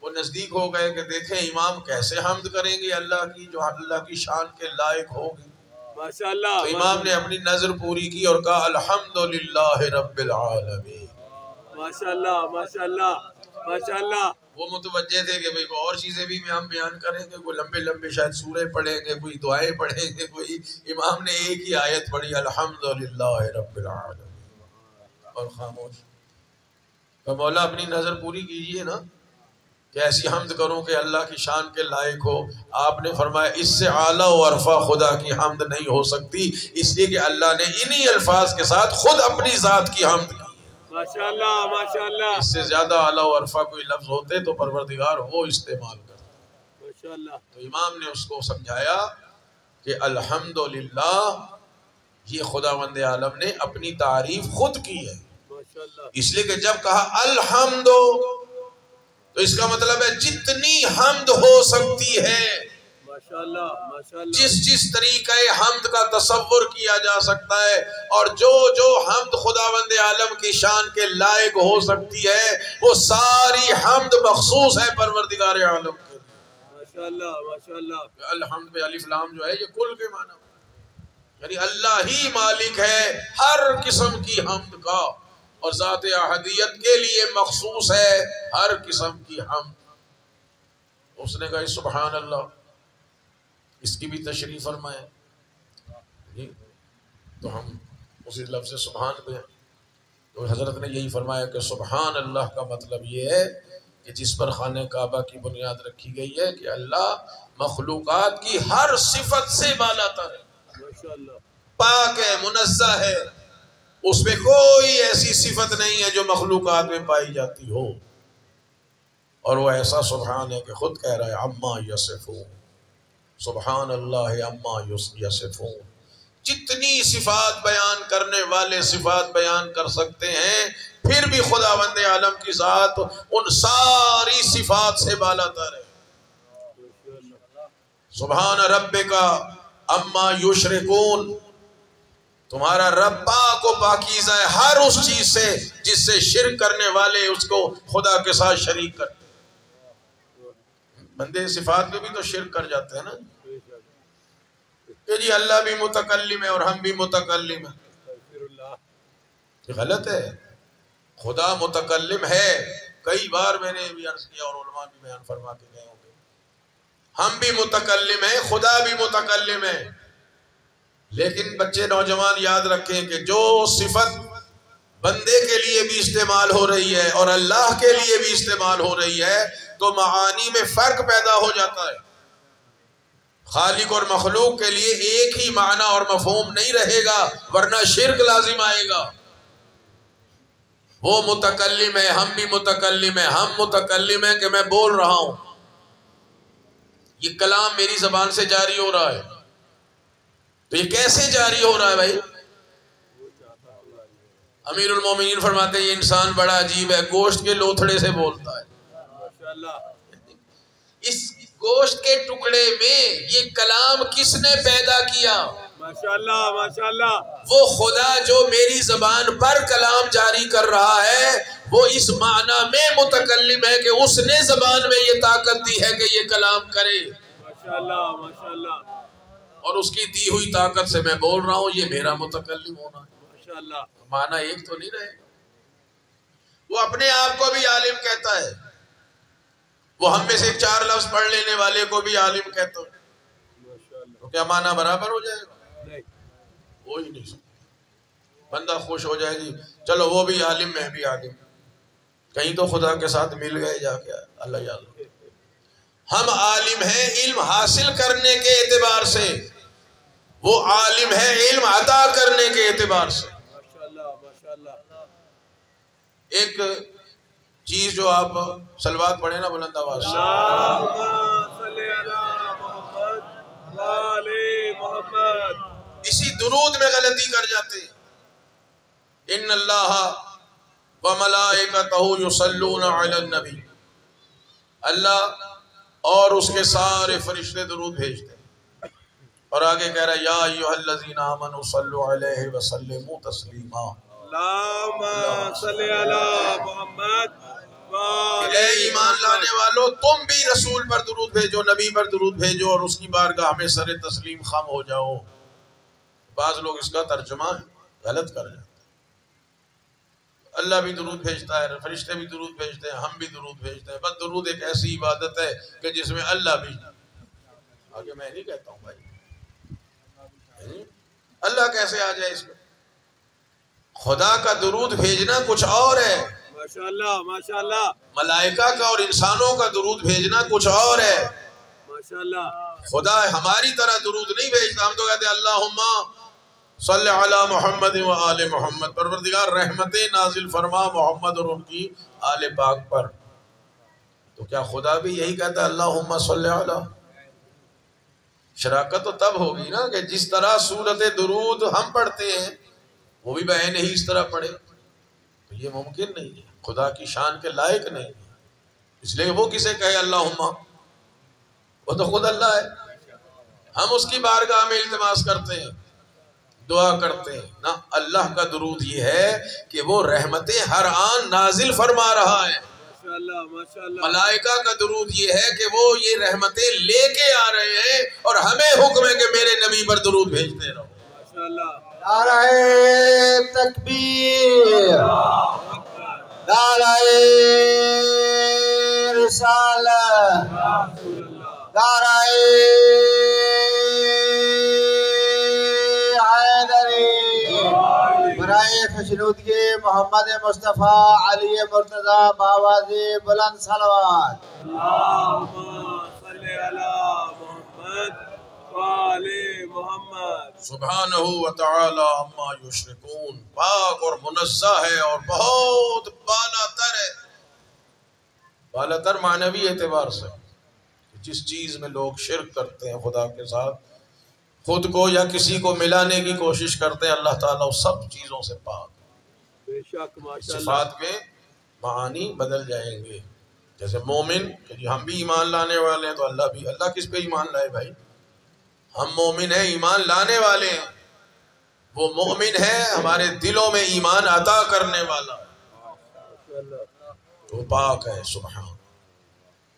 وہ نزدیک ہو گئے کہ دیکھیں امام کیسے حمد کریں گے اللہ کی جو اللہ کی شان کے لائق ہوگی. ماشاءاللہ. تو امام نے اپنی نظر پوری کی اور کہا الحمدللہ رب العالمین. ماشاءاللہ ماشاءاللہ ماشاءاللہ. وہ متوجہ تھے کہ بھئی اور چیزیں بھی ہم بیان کریں گے، کوئی لمبے لمبے شاید سورے پڑھیں گے، کوئی دعائیں پڑھیں گے، کوئی. امام نے ایک ہی آیت پڑھی الحمدللہ رب العالمین اور خاموش. تو مولا اپنی نظر پوری کیجئے نا کہ ایسی حمد کروں کہ اللہ کی شان کے لائق ہو. آپ نے فرمایا اس سے اعلیٰ و ارفع خدا کی حمد نہیں ہو سکتی، اس لیے کہ اللہ نے انہی الفاظ کے ساتھ خود اپنی ذات کی حمد کی. ماشاءاللہ ماشاءاللہ اس سے زیادہ اعلیٰ و عرفہ کوئی لفظ ہوتے تو پروردگار وہ استعمال کرتا. ماشاءاللہ. تو امام نے اس کو سمجھایا کہ الحمدللہ یہ خداوند عالم نے اپنی تعریف خود کی ہے. اس لیے کہ جب کہا الحمد تو اس کا مطلب ہے جتنی حمد ہو سکتی ہے، ماشاءاللہ ماشاءاللہ، جس طریقہ حمد کا تصور کیا جا سکتا ہے اور جو حمد خداوند عالم کی شان کے لائق ہو سکتی ہے وہ ساری حمد مخصوص ہے پروردگار عالم کے. ماشاءاللہ ماشاءاللہ. الحمد پہ الف لام جو ہے یہ کل کے معنی یعنی اللہ ہی مالک ہے ہر قسم کی حمد کا، اور ذات احدیت کے لیے مخصوص ہے ہر قسم کی حمد. اس نے کہا سبحان اللہ، اس کی بھی تشریح فرمائے. تو ہم اسی لفظ سبحان پہ ہیں. تو حضرت نے یہی فرمایا کہ سبحان اللہ کا مطلب یہ ہے کہ جس پر خانہ کعبہ کی بنیاد رکھی گئی ہے کہ اللہ مخلوقات کی ہر صفت سے بالا تر ہے، پاک ہے، منزہ ہے، اس میں کوئی ایسی صفت نہیں ہے جو مخلوقات میں پائی جاتی ہو. اور وہ ایسا سبحان ہے کہ خود کہہ رہا ہے عما یصفون، سبحان اللہ عما یصفون. جتنی صفات بیان کرنے والے صفات بیان کر سکتے ہیں، پھر بھی خداوند عالم کی ذات ان ساری صفات سے بالا تر ہے. سبحان ربک عما یشرکون، تمہارا رب پاک و پاکیزہ ہے ہر اس چیز سے جس سے شرک کرنے والے اس کو خدا کے ساتھ شریک کرتے. بندے صفات میں بھی تو شرک کر جاتے ہیں نا کہ جی اللہ بھی متکلم ہے اور ہم بھی متکلم ہیں. یہ غلط ہے. خدا متکلم ہے، کئی بار میں نے بھی عرض کیا اور علماء بھی بیان فرما کے گئے ہوں گے. ہم بھی متکلم ہیں، خدا بھی متکلم ہے. لیکن بچے نوجوان یاد رکھیں کہ جو صفت بندے کے لیے بھی استعمال ہو رہی ہے اور اللہ کے لیے بھی استعمال ہو رہی ہے تو معانی میں فرق پیدا ہو جاتا ہے. خالق اور مخلوق کے لیے ایک ہی معنی اور مفہوم نہیں رہے گا، ورنہ شرک لازم آئے گا. وہ متکلم ہے، ہم بھی متکلم ہیں. ہم متکلم ہیں کہ میں بول رہا ہوں، یہ کلام میری زبان سے جاری ہو رہا ہے. تو یہ کیسے جاری ہو رہا ہے بھائی؟ امیر المومنین فرماتے ہیں یہ انسان بڑا عجیب ہے، گوشت کے لوتھڑے سے بولتا ہے. اس گوشت کے ٹکڑے میں یہ کلام کس نے پیدا کیا؟ ماشاءاللہ ماشاءاللہ. وہ خدا جو میری زبان پر کلام جاری کر رہا ہے وہ اس معنی میں متکلم ہے کہ اس نے زبان میں یہ طاقت دی ہے کہ یہ کلام کرے. ماشاءاللہ ماشاءاللہ. اور اس کی دی ہوئی طاقت سے میں بول رہا ہوں، یہ میرا متکلم ہونا ہے. ماشاءاللہ. معنی ایک تو نہیں رہے. وہ اپنے آپ کو بھی عالم کہتا ہے، وہ ہم میں سے 4 لفظ پڑھ لینے والے کو بھی عالم کہتا ہے. تو کیا معنی برابر ہو جائے گا؟ ہو ہی نہیں سکتا. بندہ خوش ہو جائے گی چلو وہ بھی عالم میں بھی عالم، کہیں تو خدا کے ساتھ مل گئے جا کے. اللہ یاد. ہم عالم ہیں علم حاصل کرنے کے اعتبار سے، وہ عالم ہے علم عطا کرنے کے اعتبار سے. ایک چیز جو آپ صلوات پڑھیں نا بلند آواز سے، اسی درود میں غلطی کر جاتے ہیں. ان اللہ وملائکتہ یصلون علی النبی، اللہ اور اس کے سارے فرشتے درود بھیجتے ہیں. اور آگے کہہ رہا ہے یا ایھا الذین آمنوا صلوا علیہ وسلموا تسلیما. اللہم صلی علی محمد. اے ایمان لانے والو تم بھی رسول پر درود بھیجو، نبی پر درود بھیجو اور اس کی بارگاہ میں سر تسلیم خم ہو جاؤ. بعض لوگ اس کا ترجمہ غلط کر جاتے ہیں. اللہ بھی درود بھیجتا ہے، فرشتے بھی درود بھیجتے ہیں، ہم بھی درود بھیجتے ہیں. بس درود ایک ایسی عبادت ہے کہ جس میں اللہ بھی، آگے میں نہیں کہتا ہوں بھائی اللہ کیسے آ جائے اس میں. خدا کا درود بھیجنا کچھ اور ہے، ماشاءاللہ ماشاءاللہ. ملائکہ کا اور انسانوں کا درود بھیجنا کچھ اور ہے. ماشاءاللہ. خدا ہماری طرح درود نہیں بھیجتا. ہم تو کہتے ہیں اللہم صلی علی محمد و آل محمد، پروردگار رحمتیں نازل فرما محمد اور ان کی آل پاک پر۔ تو کیا خدا بھی یہی کہتا ہے اللہم صلی علی؟ شراکت تو تب ہوگی نا کہ جس طرح سورت درود ہم پڑھتے ہیں وہ بھی بہن ہی اس طرح پڑھے، تو یہ ممکن نہیں ہے، خدا کی شان کے لائق نہیں ہے، اس لیے وہ کسے کہے اللہم، وہ تو خود اللہ ہے، ہم اس کی بارگاہ میں التماس کرتے ہیں، دعا کرتے ہیں نا۔ اللہ کا درود یہ ہے کہ وہ رحمتیں ہر آن نازل فرما رہا ہے، ملائکہ کا درود یہ ہے کہ وہ یہ رحمتیں لے کے آ رہے ہیں اور ہمیں حکم ہے کہ میرے نبی پر درود بھیجتے رہو۔ نعرہ تکبیر، نعرہ رسالت، نعرہ برائے خشنودگی محمد مصطفیٰ علی مرتضی باواز بلند صلوات۔ اللہم صلی علی محمد وآل محمد۔ سبحانہ وتعالی عما یشرکون، پاک اور منزہ ہے اور بہت بالا تر ہے، بالا تر معنوی اعتبار سے، جس چیز میں لوگ شرک کرتے ہیں خدا کے ساتھ، خود کو یا کسی کو ملانے کی کوشش کرتے ہیں، اللہ تعالیٰ اس سب چیزوں سے پاک۔ بے شک ماشاءاللہ، صفات کے معانی بدل جائیں گے، جیسے مومن کہ ہم بھی ایمان لانے والے ہیں، تو اللہ بھی، اللہ کس پہ ایمان لائے بھائی؟ ہم مومن ہیں، ایمان لانے والے ہیں، وہ مومن ہے ہمارے دلوں میں ایمان عطا کرنے والا، وہ پاک ہے سبحان۔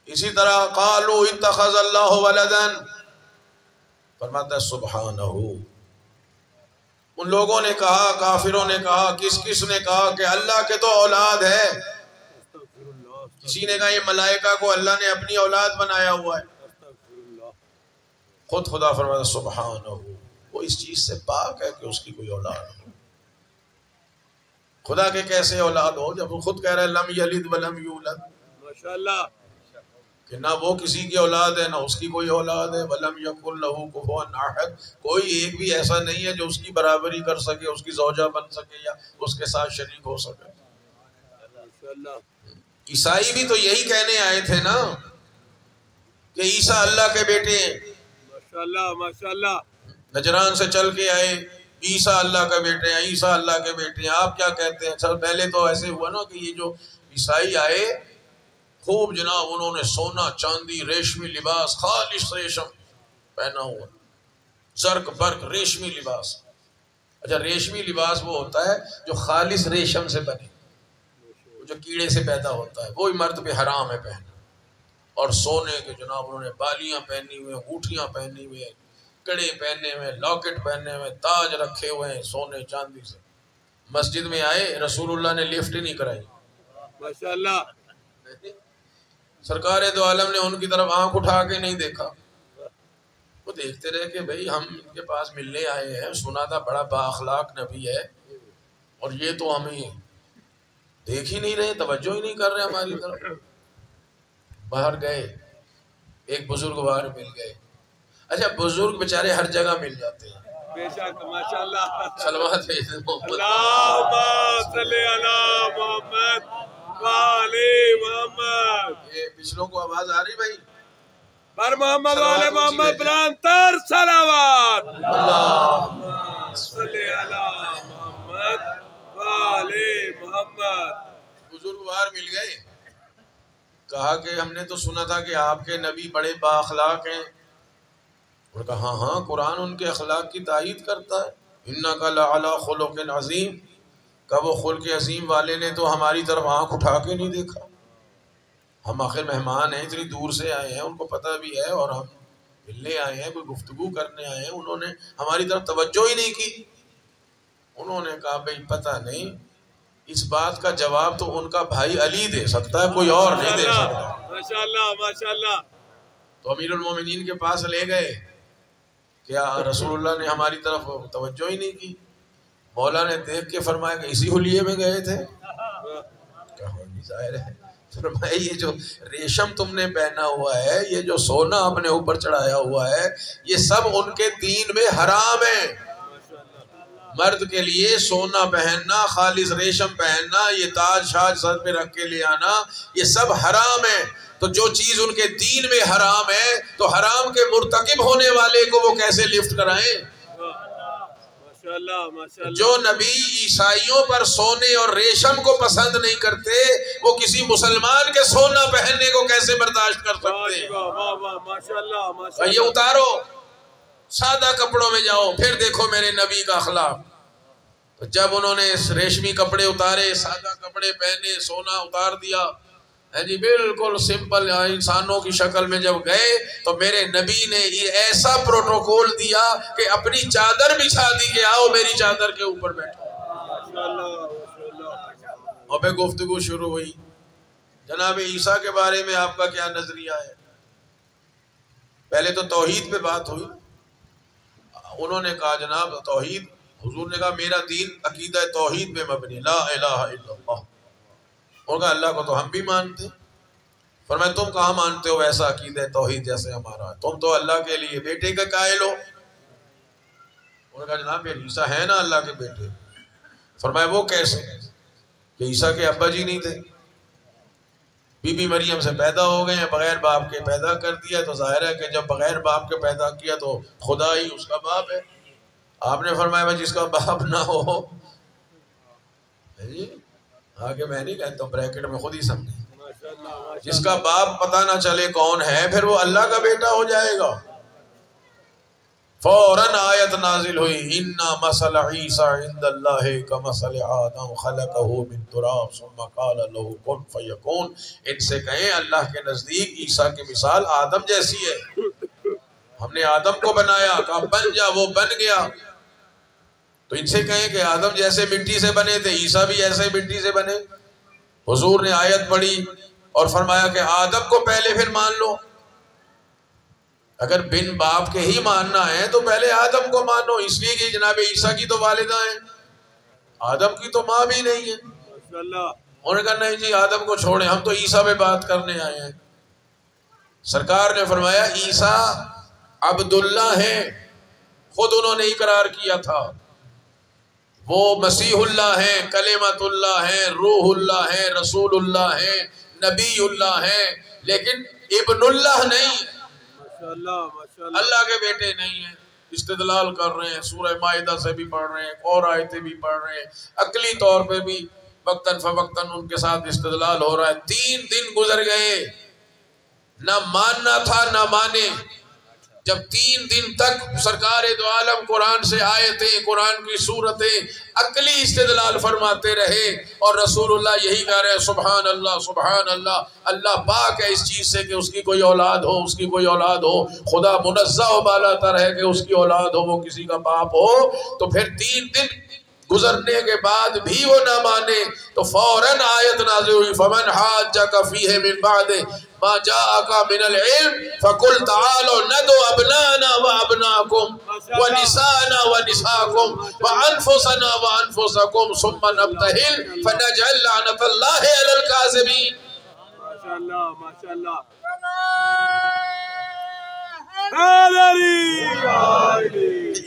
اسی طرح قالوا اتخذ اللہ ولدا، فرماتا ہے سبحانہ، ان لوگوں نے کہا، کافروں نے کہا، کس نے کہا کہ اللہ کے تو اولاد ہے، کسی نے کہا یہ ملائکہ کو اللہ نے اپنی اولاد بنایا ہوا ہے، خود خدا فرماتا ہے سبحانہ، وہ اس چیز سے پاک ہے کہ اس کی کوئی اولاد ہو۔ خدا کے کیسے اولاد ہو جب وہ خود کہہ رہا ہے لم یلد ولم یولد، ماشاءاللہ، کہ نہ وہ کسی کی اولاد ہے نہ اس کی کوئی اولاد ہے، وَلَمْ يَكُنْ لَهُ كُفُوًا أَحَدٌ، کوئی ایک بھی ایسا نہیں ہے جو اس کی برابری کر سکے، اس کی زوجہ بن سکے یا اس کے ساتھ شریک ہو سکے۔ عیسائی بھی تو یہی کہنے آئے تھے نا کہ عیسیٰ اللہ کے بیٹے ہیں، ماشاءاللہ ماشاءاللہ، نجران سے چل کے آئے، عیسیٰ اللہ کا بیٹے ہیں، عیسیٰ اللہ کے بیٹے ہیں، آپ کیا کہتے ہیں؟ سر پہلے تو ایسے ہوا نا کہ یہ جو عیسائی آئے خوب جناب انہوں نے سونا چاندی ریشمی لباس خالص ریشم پہنا ہوا، زرق برق ریشمی لباس۔ اچھا ریشمی لباس وہ ہوتا ہے جو خالص ریشم سے بنے، جو کیڑے سے پیدا ہوتا ہے، وہی مرد پہ حرام ہے پہنا، اور سونے کے جناب انہوں نے بالیاں پہنی ہوئے، انگوٹھیاں پہنی ہوئے، کڑے پہنے ہوئے، لاکٹ پہنے ہوئے، تاج رکھے ہوئے ہیں سونے چاندی سے۔ مسجد میں آئے، رسول اللہ نے لفٹ نہیں کرائی، ماشاءاللہ، سرکار دو عالم نے ان کی طرف آنکھ اٹھا کے نہیں دیکھا، وہ دیکھتے رہے کہ بھئی ہم ان کے پاس ملنے آئے ہیں، سنا تھا بڑا با اخلاق نبی ہے، اور یہ تو ہمیں دیکھ ہی نہیں رہے، توجہ ہی نہیں کر رہے ہماری طرف۔ باہر گئے، ایک بزرگ باہر مل گئے۔ اچھا بزرگ بیچارے ہر جگہ مل جاتے ہیں، بے شک ماشاءاللہ، صلوات بھیجتے ہیں محمد۔ اللہم صلی علی محمد وآل محمد۔ یہ پچھلوں کو آواز آ رہی بھائی؟ پر محمد وآل محمد بلند تر صلوات۔ اللہ صلی علی محمد وآل محمد۔ بزرگ باہر مل گئے، کہا کہ ہم نے تو سنا تھا کہ آپ کے نبی بڑے با اخلاق ہیں، اور کہا ہاں ہاں قرآن ان کے اخلاق کی تائید کرتا ہے، اِنَّكَ لَعَلَىٰ خُلُقٍ عَظِيمٍ، کہ وہ خلق عظیم والے نے تو ہماری طرف آنکھ اٹھا کے نہیں دیکھا، ہم آخر مہمان ہیں، اتنی دور سے آئے ہیں، ان کو پتہ بھی ہے، اور ہم ملنے آئے ہیں، کوئی گفتگو کرنے آئے ہیں، انہوں نے ہماری طرف توجہ ہی نہیں کی۔ انہوں نے کہا بھئی پتہ نہیں، اس بات کا جواب تو ان کا بھائی علی دے سکتا ہے، کوئی اور نہیں دے سکتا۔ ماشاءاللہ ماشاءاللہ۔ تو امیر المومنین کے پاس لے گئے، کیا رسول اللہ نے ہماری طرف توجہ ہی نہیں کی؟ مولا نے دیکھ کے فرمایا کہ اسی حلیے میں گئے تھے؟ کہا نہیں ظاہر ہے، فرمایا یہ جو ریشم تم نے پہنا ہوا ہے، یہ جو سونا اپنے اوپر چڑھایا ہوا ہے، یہ سب ان کے دین میں حرام ہے، مرد کے لیے سونا پہننا، خالص ریشم پہننا، یہ تاج شاج سر پہ رکھ کے لے آنا، یہ سب حرام ہے۔ تو جو چیز ان کے دین میں حرام ہے تو حرام کے مرتکب ہونے والے کو وہ کیسے لفٹ کرائیں؟ جو نبی عیسائیوں پر سونے اور ریشم کو پسند نہیں کرتے، وہ کسی مسلمان کے سونا پہننے کو کیسے برداشت کر سکتے ہیں؟ یہ اتارو، سادہ کپڑوں میں جاؤ، پھر دیکھو میرے نبی کا اخلاق۔ تو جب انہوں نے ریشمی کپڑے اتارے، سادہ کپڑے پہنے، سونا اتار دیا، جی بالکل سمپل انسانوں کی شکل میں جب گئے تو میرے نبی نے یہ ایسا پروٹوکول دیا کہ اپنی چادر بچھا دی کہ آؤ میری چادر کے اوپر بیٹھو۔ اور پھر گفتگو شروع ہوئی، جناب عیسیٰ کے بارے میں آپ کا کیا نظریہ ہے؟ پہلے تو توحید پہ بات ہوئی، انہوں نے کہا جناب توحید، حضور نے کہا میرا دین عقیدہ توحید پہ مبنی، لا الہ الا اللہ۔ انہوں نے کہا اللہ کو تو ہم بھی مانتے۔ فرمایا تم کہاں مانتے ہو ویسا عقیدہ توحید جیسے ہمارا ہے؟ تم تو اللہ کے لیے بیٹے کا قائل ہو۔ انہوں نے کہا جناب یہ عیسیٰ ہے نا اللہ کے بیٹے۔ فرمایا وہ کیسے؟ کہ عیسیٰ کے ابا جی نہیں تھے، بی بی مریم سے پیدا ہو گئے ہیں، بغیر باپ کے پیدا کر دیا، تو ظاہر ہے کہ جب بغیر باپ کے پیدا کیا تو خدا ہی اس کا باپ ہے۔ آپ نے فرمایا بھائی جس کا باپ نہ ہو، جی آگے میں نہیں کہتا ہوں، بریکٹ میں خود ہی سمجھیں، جس کا باپ پتہ نہ چلے کون ہے پھر وہ اللہ کا بیٹا ہو جائے گا۔ فوراً آیت نازل ہوئی، اِنَّا مَثَلَ عِیسَىٰ عِنْدَ اللَّهِ كَمَثَلِ آدَمَ خَلَقَهُ مِن تُرَابٍ ثُمَّ قَالَ لَهُ كُن فَيَكُونُ۔ ان سے کہیں اللہ کے نزدیک عیسیٰ کی مثال آدم جیسی ہے، ہم نے آدم کو بنایا، کہا بن جا، وہ بن گیا۔ تو ان سے کہیں کہ آدم جیسے مٹی سے بنے تھے، عیسیٰ بھی ایسے مٹی سے بنے۔ حضور نے آیت پڑھی اور فرمایا کہ آدم کو پہلے پھر مان لو، اگر بن باپ کے ہی ماننا ہے تو پہلے آدم کو مانو، اس لیے کہ جناب عیسیٰ کی تو والدہ ہیں، آدم کی تو ماں بھی نہیں ہے۔ انہوں نے کہا نہیں جی آدم کو چھوڑیں، ہم تو عیسیٰ پہ بات کرنے آئے ہیں۔ سرکار نے فرمایا عیسیٰ عبداللہ ہیں، خود انہوں نے اقرار کیا تھا، وہ مسیح اللہ ہیں، کلمت اللہ ہیں، روح اللہ ہیں، رسول اللہ ہیں، نبی اللہ ہیں، لیکن ابن اللہ نہیں، اللہ کے بیٹے نہیں ہیں۔ استدلال کر رہے ہیں، سورہ مائدہ سے بھی پڑھ رہے ہیں، اور آیتیں بھی پڑھ رہے ہیں، عقلی طور پہ بھی وقتاً فوقتاً ان کے ساتھ استدلال ہو رہا ہے۔ 3 دن گزر گئے، نہ ماننا تھا نہ مانے۔ جب 3 دن تک سرکار دو عالم قرآن سے آیتیں، قرآن کی صورتیں، عقلی استدلال فرماتے رہے، اور رسول اللہ یہی کہہ رہے ہیں سبحان اللہ سبحان اللہ، اللہ پاک ہے اس چیز سے کہ اس کی کوئی اولاد ہو، اس کی کوئی اولاد ہو، خدا منزہ و بالا تر ہے کہ اس کی اولاد ہو، وہ کسی کا باپ ہو۔ تو پھر 3 دن گزرنے کے بعد بھی وہ نہ مانے تو فوراً آیت نازل ہوئی، فمن حاجک فیہ من بعد ما جاءک من العلم فقل تعالوا ندعو ابناءنا وابناءکم ونساءنا ونساءکم وانفسنا وانفسکم ثم نبتہل فنجعل لعنت اللہ علی الکاذبین۔ ماشاءاللہ ماشاءاللہ،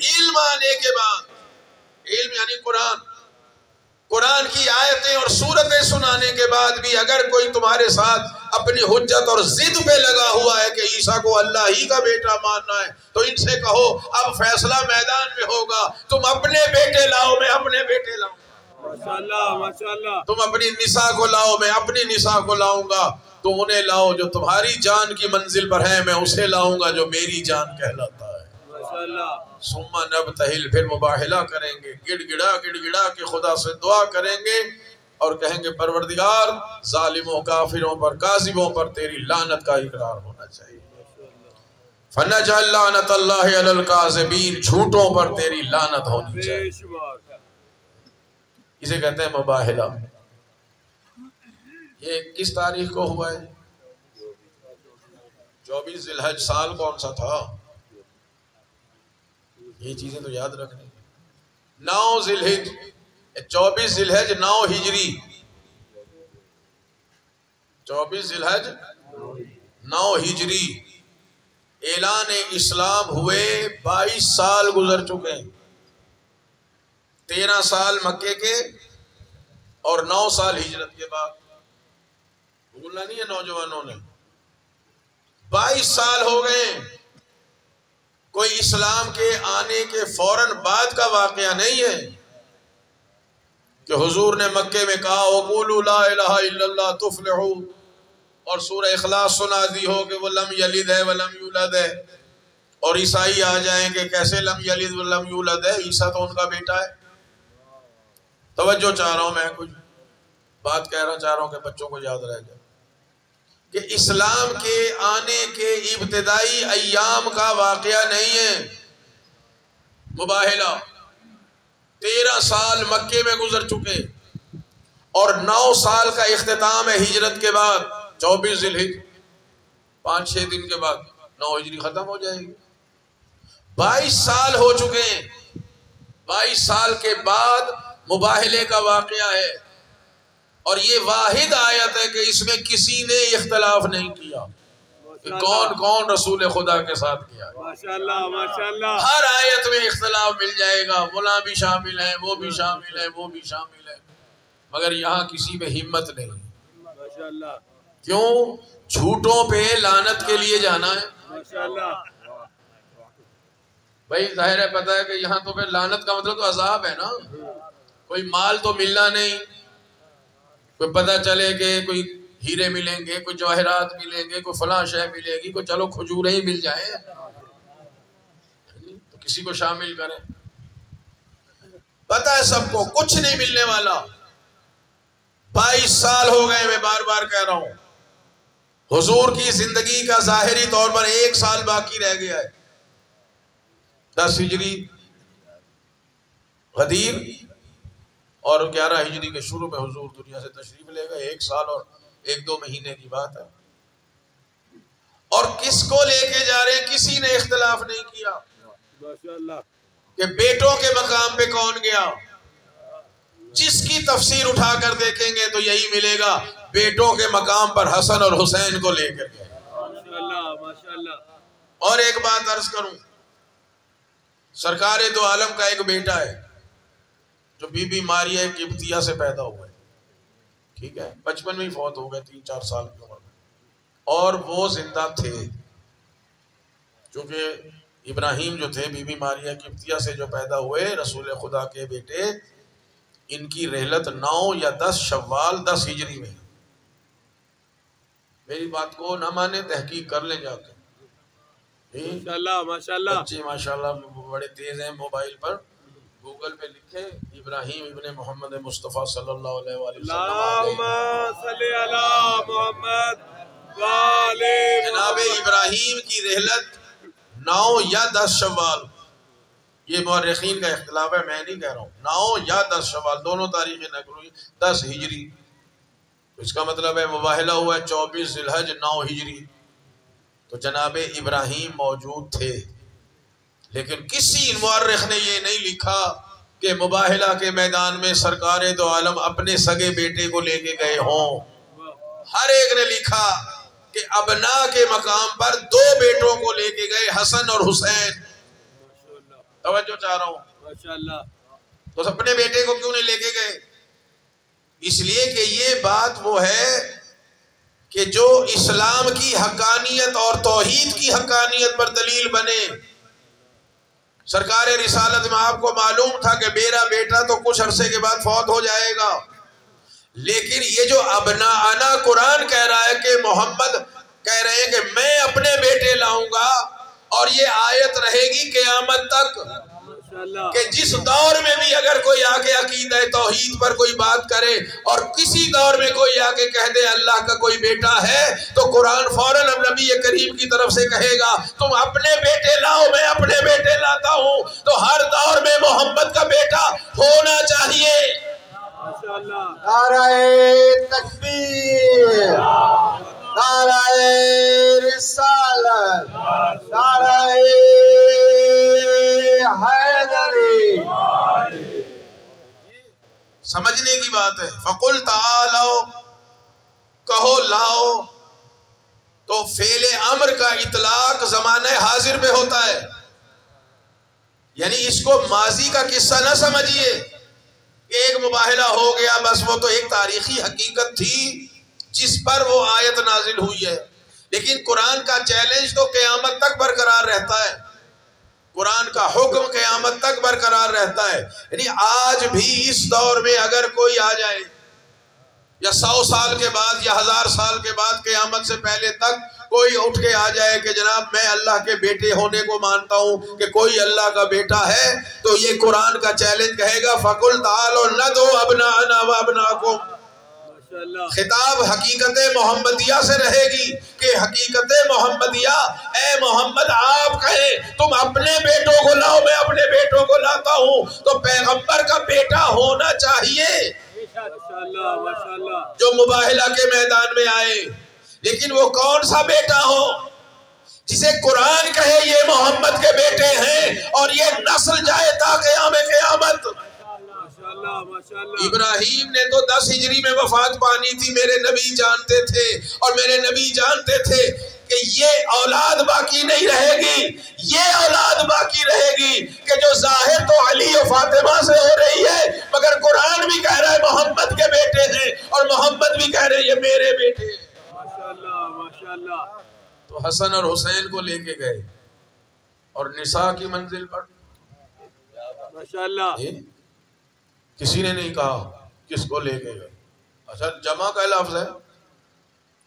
علم آنے کے بعد، علم یعنی قرآن، قرآن کی آیتیں اور سورتیں سنانے کے بعد بھی اگر کوئی تمہارے ساتھ اپنی حجت اور ضد پہ لگا ہوا ہے کہ عیسیٰ کو اللہ ہی کا بیٹا ماننا ہے تو ان سے کہو اب فیصلہ میدان میں ہوگا، تم اپنے بیٹے لاؤ، میں اپنے بیٹے لاؤں، ماشاءاللہ ماشاءاللہ، تم اپنی نساء کو لاؤ، میں اپنی نساء کو لاؤں گا، تم انہیں لاؤ جو تمہاری جان کی منزل پر ہے، میں اسے لاؤں گا جو میری جان کہلاتا ہے۔ ثم نبتہل، پھر مباہلہ کریں گے، گڑ گڑا کے خدا سے دعا کریں گے اور کہیں گے پروردگار ظالموں، کافروں پر، کاذبوں پر تیری لعنت کا اقرار ہونا چاہیے۔ فنجعل لعنت اللہ علی الکاذبین، جھوٹوں پر تیری لعنت ہونی چاہیے۔ اسے کہتے ہیں مباہلہ۔ یہ کس تاریخ کو ہوا ہے؟ 24 ذی الحج۔ سال کون سا تھا؟ یہ چیزیں تو یاد رکھنی۔ 9 ذی الحج، 24 ذی الحج 9 ہجری، 24 ذی الحج 9 ہجری۔ اعلان اسلام ہوئے 22 سال گزر چکے ہیں۔ 13 سال مکے کے اور 9 سال ہجرت کے بعد. بھولنا نہیں ہے نوجوانوں نے. 22 سال ہو گئے. کوئی اسلام کے آنے کے فوراً بعد کا واقعہ نہیں ہے کہ حضور نے مکے میں کہا وَقُولُوا لَا إِلَهَ إِلَّا اللَّهُ تُفْلِحُوا اور سورہ اخلاص سنا دی ہو کہ وہ لم یلد ہے ولم یولد ہے, اور عیسائی آ جائیں کہ کیسے لم یلد ولم یولد ہے, عیسیٰ تو ان کا بیٹا ہے. توجہ چاہ رہا ہوں, میں کچھ بات کہنا چاہ رہا ہوں کہ بچوں کو یاد رہ جائے کہ اسلام کے آنے کے ابتدائی ایام کا واقعہ نہیں ہے. مباہلہ 13 سال مکے میں گزر چکے اور 9 سال کا اختتام ہے ہجرت کے بعد. 24 ذی الحجہ 5-6 دن کے بعد 9 ہجری ختم ہو جائے گی. 22 سال ہو چکے ہیں. 22 سال کے بعد مباہلے کا واقعہ ہے, اور یہ واحد آیت ہے کہ اس میں کسی نے اختلاف نہیں کیا کہ کون کون رسول خدا کے ساتھ کیا ہے. ماشاءاللہ ماشاءاللہ. ہر آیت میں اختلاف مل جائے گا, فلاں بھی شامل ہے, وہ بھی شامل ہے, وہ بھی شامل ہے, مگر یہاں کسی میں ہمت نہیں. ماشاءاللہ. کیوں؟ جھوٹوں پہ لعنت کے لیے جانا ہے. ماشاءاللہ. بھائی ظاہر ہے پتہ ہے کہ یہاں تو پھر لعنت کا مطلب تو عذاب ہے نا. کوئی مال تو ملنا نہیں, کوئی پتہ چلے کہ کوئی ہیرے ملیں گے, کوئی جواہرات ملیں گے, کوئی فلاں شے ملے گی, کوئی چلو کھجوریں ہی مل جائیں تو کسی کو شامل کریں. پتہ ہے سب کو کچھ نہیں ملنے والا. 22 سال ہو گئے, میں بار بار کہہ رہا ہوں. حضور کی زندگی کا ظاہری طور پر 1 سال باقی رہ گیا ہے. 10 ہجری غدیر اور 11 ہجری کے شروع میں حضور دنیا سے تشریف لے گئے. 1 سال اور 1-2 مہینے کی بات ہے. اور کس کو لے کے جا رہے ہیں کسی نے اختلاف نہیں کیا ماشاءاللہ کہ بیٹوں کے مقام پہ کون گیا. جس کی تفسیر اٹھا کر دیکھیں گے تو یہی ملے گا, بیٹوں کے مقام پر حسن اور حسین کو لے کر گئے. ماشاءاللہ ماشاءاللہ. اور ایک بات عرض کروں, سرکار دو عالم کا ایک بیٹا ہے جو بی بی ماریہ قبطیہ سے پیدا ہوا ہے. ٹھیک ہے, بچپن میں ہی فوت ہو گئے 3-4 سال کی عمر میں, اور وہ زندہ تھے چونکہ ابراہیم جو تھے بی بی ماریہ قبطیہ سے جو پیدا ہوئے رسول خدا کے بیٹے, ان کی رحلت 9 یا 10 شوال 10 ہجری میں. میری بات کو نہ مانے, تحقیق کر لیں جا کے. ماشاءاللہ ماشاءاللہ. بچے ماشاءاللہ بڑے تیز ہیں, موبائل پر گوگل پہ لکھے ابراہیم ابن محمد مصطفیٰ صلی اللہ علیہ وآلہ اللہم وسلم. صلی علی محمد وآلِ جناب ابراہیم کی رحلت 9 یا 10 شوال, یہ مورخین کا اختلاف ہے, میں نہیں کہہ رہا ہوں. 9 یا 10 شوال, دونوں تاریخیں نقل ہوئی. 10 ہجری, اس کا مطلب ہے مباہلہ ہوا ہے 24 ذی الحجہ 9 ہجری. تو جناب ابراہیم موجود تھے, لیکن کسی مورخ نے یہ نہیں لکھا کہ مباہلہ کے میدان میں سرکار دو عالم اپنے سگے بیٹے کو لے کے گئے ہوں. ہر ایک نے لکھا کہ ابنا کے مقام پر 2 بیٹوں کو لے کے گئے, حسن اور حسین. توجہ چاہ رہا ہوں. ماشاءاللہ. تو اپنے بیٹے کو کیوں نہیں لے کے گئے؟ اس لیے کہ یہ بات وہ ہے کہ جو اسلام کی حقانیت اور توحید کی حقانیت پر دلیل بنے. سرکار رسالت میں آپ کو معلوم تھا کہ میرا بیٹا تو کچھ عرصے کے بعد فوت ہو جائے گا, لیکن یہ جو ابناءنا قرآن کہہ رہا ہے کہ محمد کہہ رہے ہیں کہ میں اپنے بیٹے لاؤں گا, اور یہ آیت رہے گی قیامت تک کہ جس دور میں بھی اگر کوئی آ کے عقیدہ توحید پر کوئی بات کرے اور کسی دور میں کوئی آ کے کہہ دے اللہ کا کوئی بیٹا ہے, تو قرآن فوراً نبی کریم کی طرف سے کہے گا تم اپنے بیٹے لاؤ, میں اپنے بیٹے لاتا ہوں. تو ہر دور میں محمد کا بیٹا ہونا چاہیے. نعرہ تکبیر, نعرہ رسالت, نعرہ حیدری. سمجھنے کی بات ہے. فقل تعالو, کہو لاؤ. تو فعل امر کا اطلاق زمانہ حاضر پہ ہوتا ہے, یعنی اس کو ماضی کا قصہ نہ سمجھیے. ایک مباہلہ ہو گیا بس، وہ تو ایک تاریخی حقیقت تھی جس پر وہ آیت نازل ہوئی ہے، لیکن قرآن کا چیلنج تو قیامت تک برقرار رہتا ہے، قرآن کا حکم قیامت تک برقرار رہتا ہے۔ یعنی آج بھی اس دور میں اگر کوئی آ جائے یا 100 سال کے بعد یا 1000 سال کے بعد قیامت سے پہلے تک کوئی اٹھ کے آ جائے کہ جناب میں اللہ کے بیٹے ہونے کو مانتا ہوں کہ کوئی اللہ کا بیٹا ہے، تو یہ قرآن کا چیلنج کہے گا فَقُلْ تَعَالَوْا نَدْعُوا أَبْنَاءَنَا وَأَبْنَاءَكُمْ۔ خطاب حقیقت محمدیہ سے رہے گی کہ حقیقت محمدیہ، اے محمد آپ کہیں تم اپنے بیٹوں کو لاؤ، میں اپنے بیٹوں کو لاتا ہوں، تو پیغمبر کا بیٹا ہونا چاہیے جو مباہلہ کے میدان میں آئے، لیکن وہ کون سا بیٹا ہو جسے قرآن کہے یہ محمد کے بیٹے ہیں اور یہ نسل جائے تا قیام قیامت۔ ابراہیم نے تو 10 ہجری میں وفات پانی تھی، میرے نبی جانتے تھے، اور میرے نبی جانتے تھے کہ یہ اولاد باقی نہیں رہے گی، یہ اولاد باقی رہے گی کہ جو ظاہر تو علی و فاطمہ سے ہو رہی ہے، مگر قرآن بھی کہہ رہا ہے محمد کے بیٹے ہیں، اور محمد بھی کہہ رہے ہیں یہ میرے بیٹے ہیں۔ ماشاءاللہ۔ تو حسن اور حسین کو لے کے گئے اور نساء کی منزل پر ماشاءاللہ کسی نے نہیں کہا کس کو لے کے گئے۔ اچھا جمع کا لفظ ہے،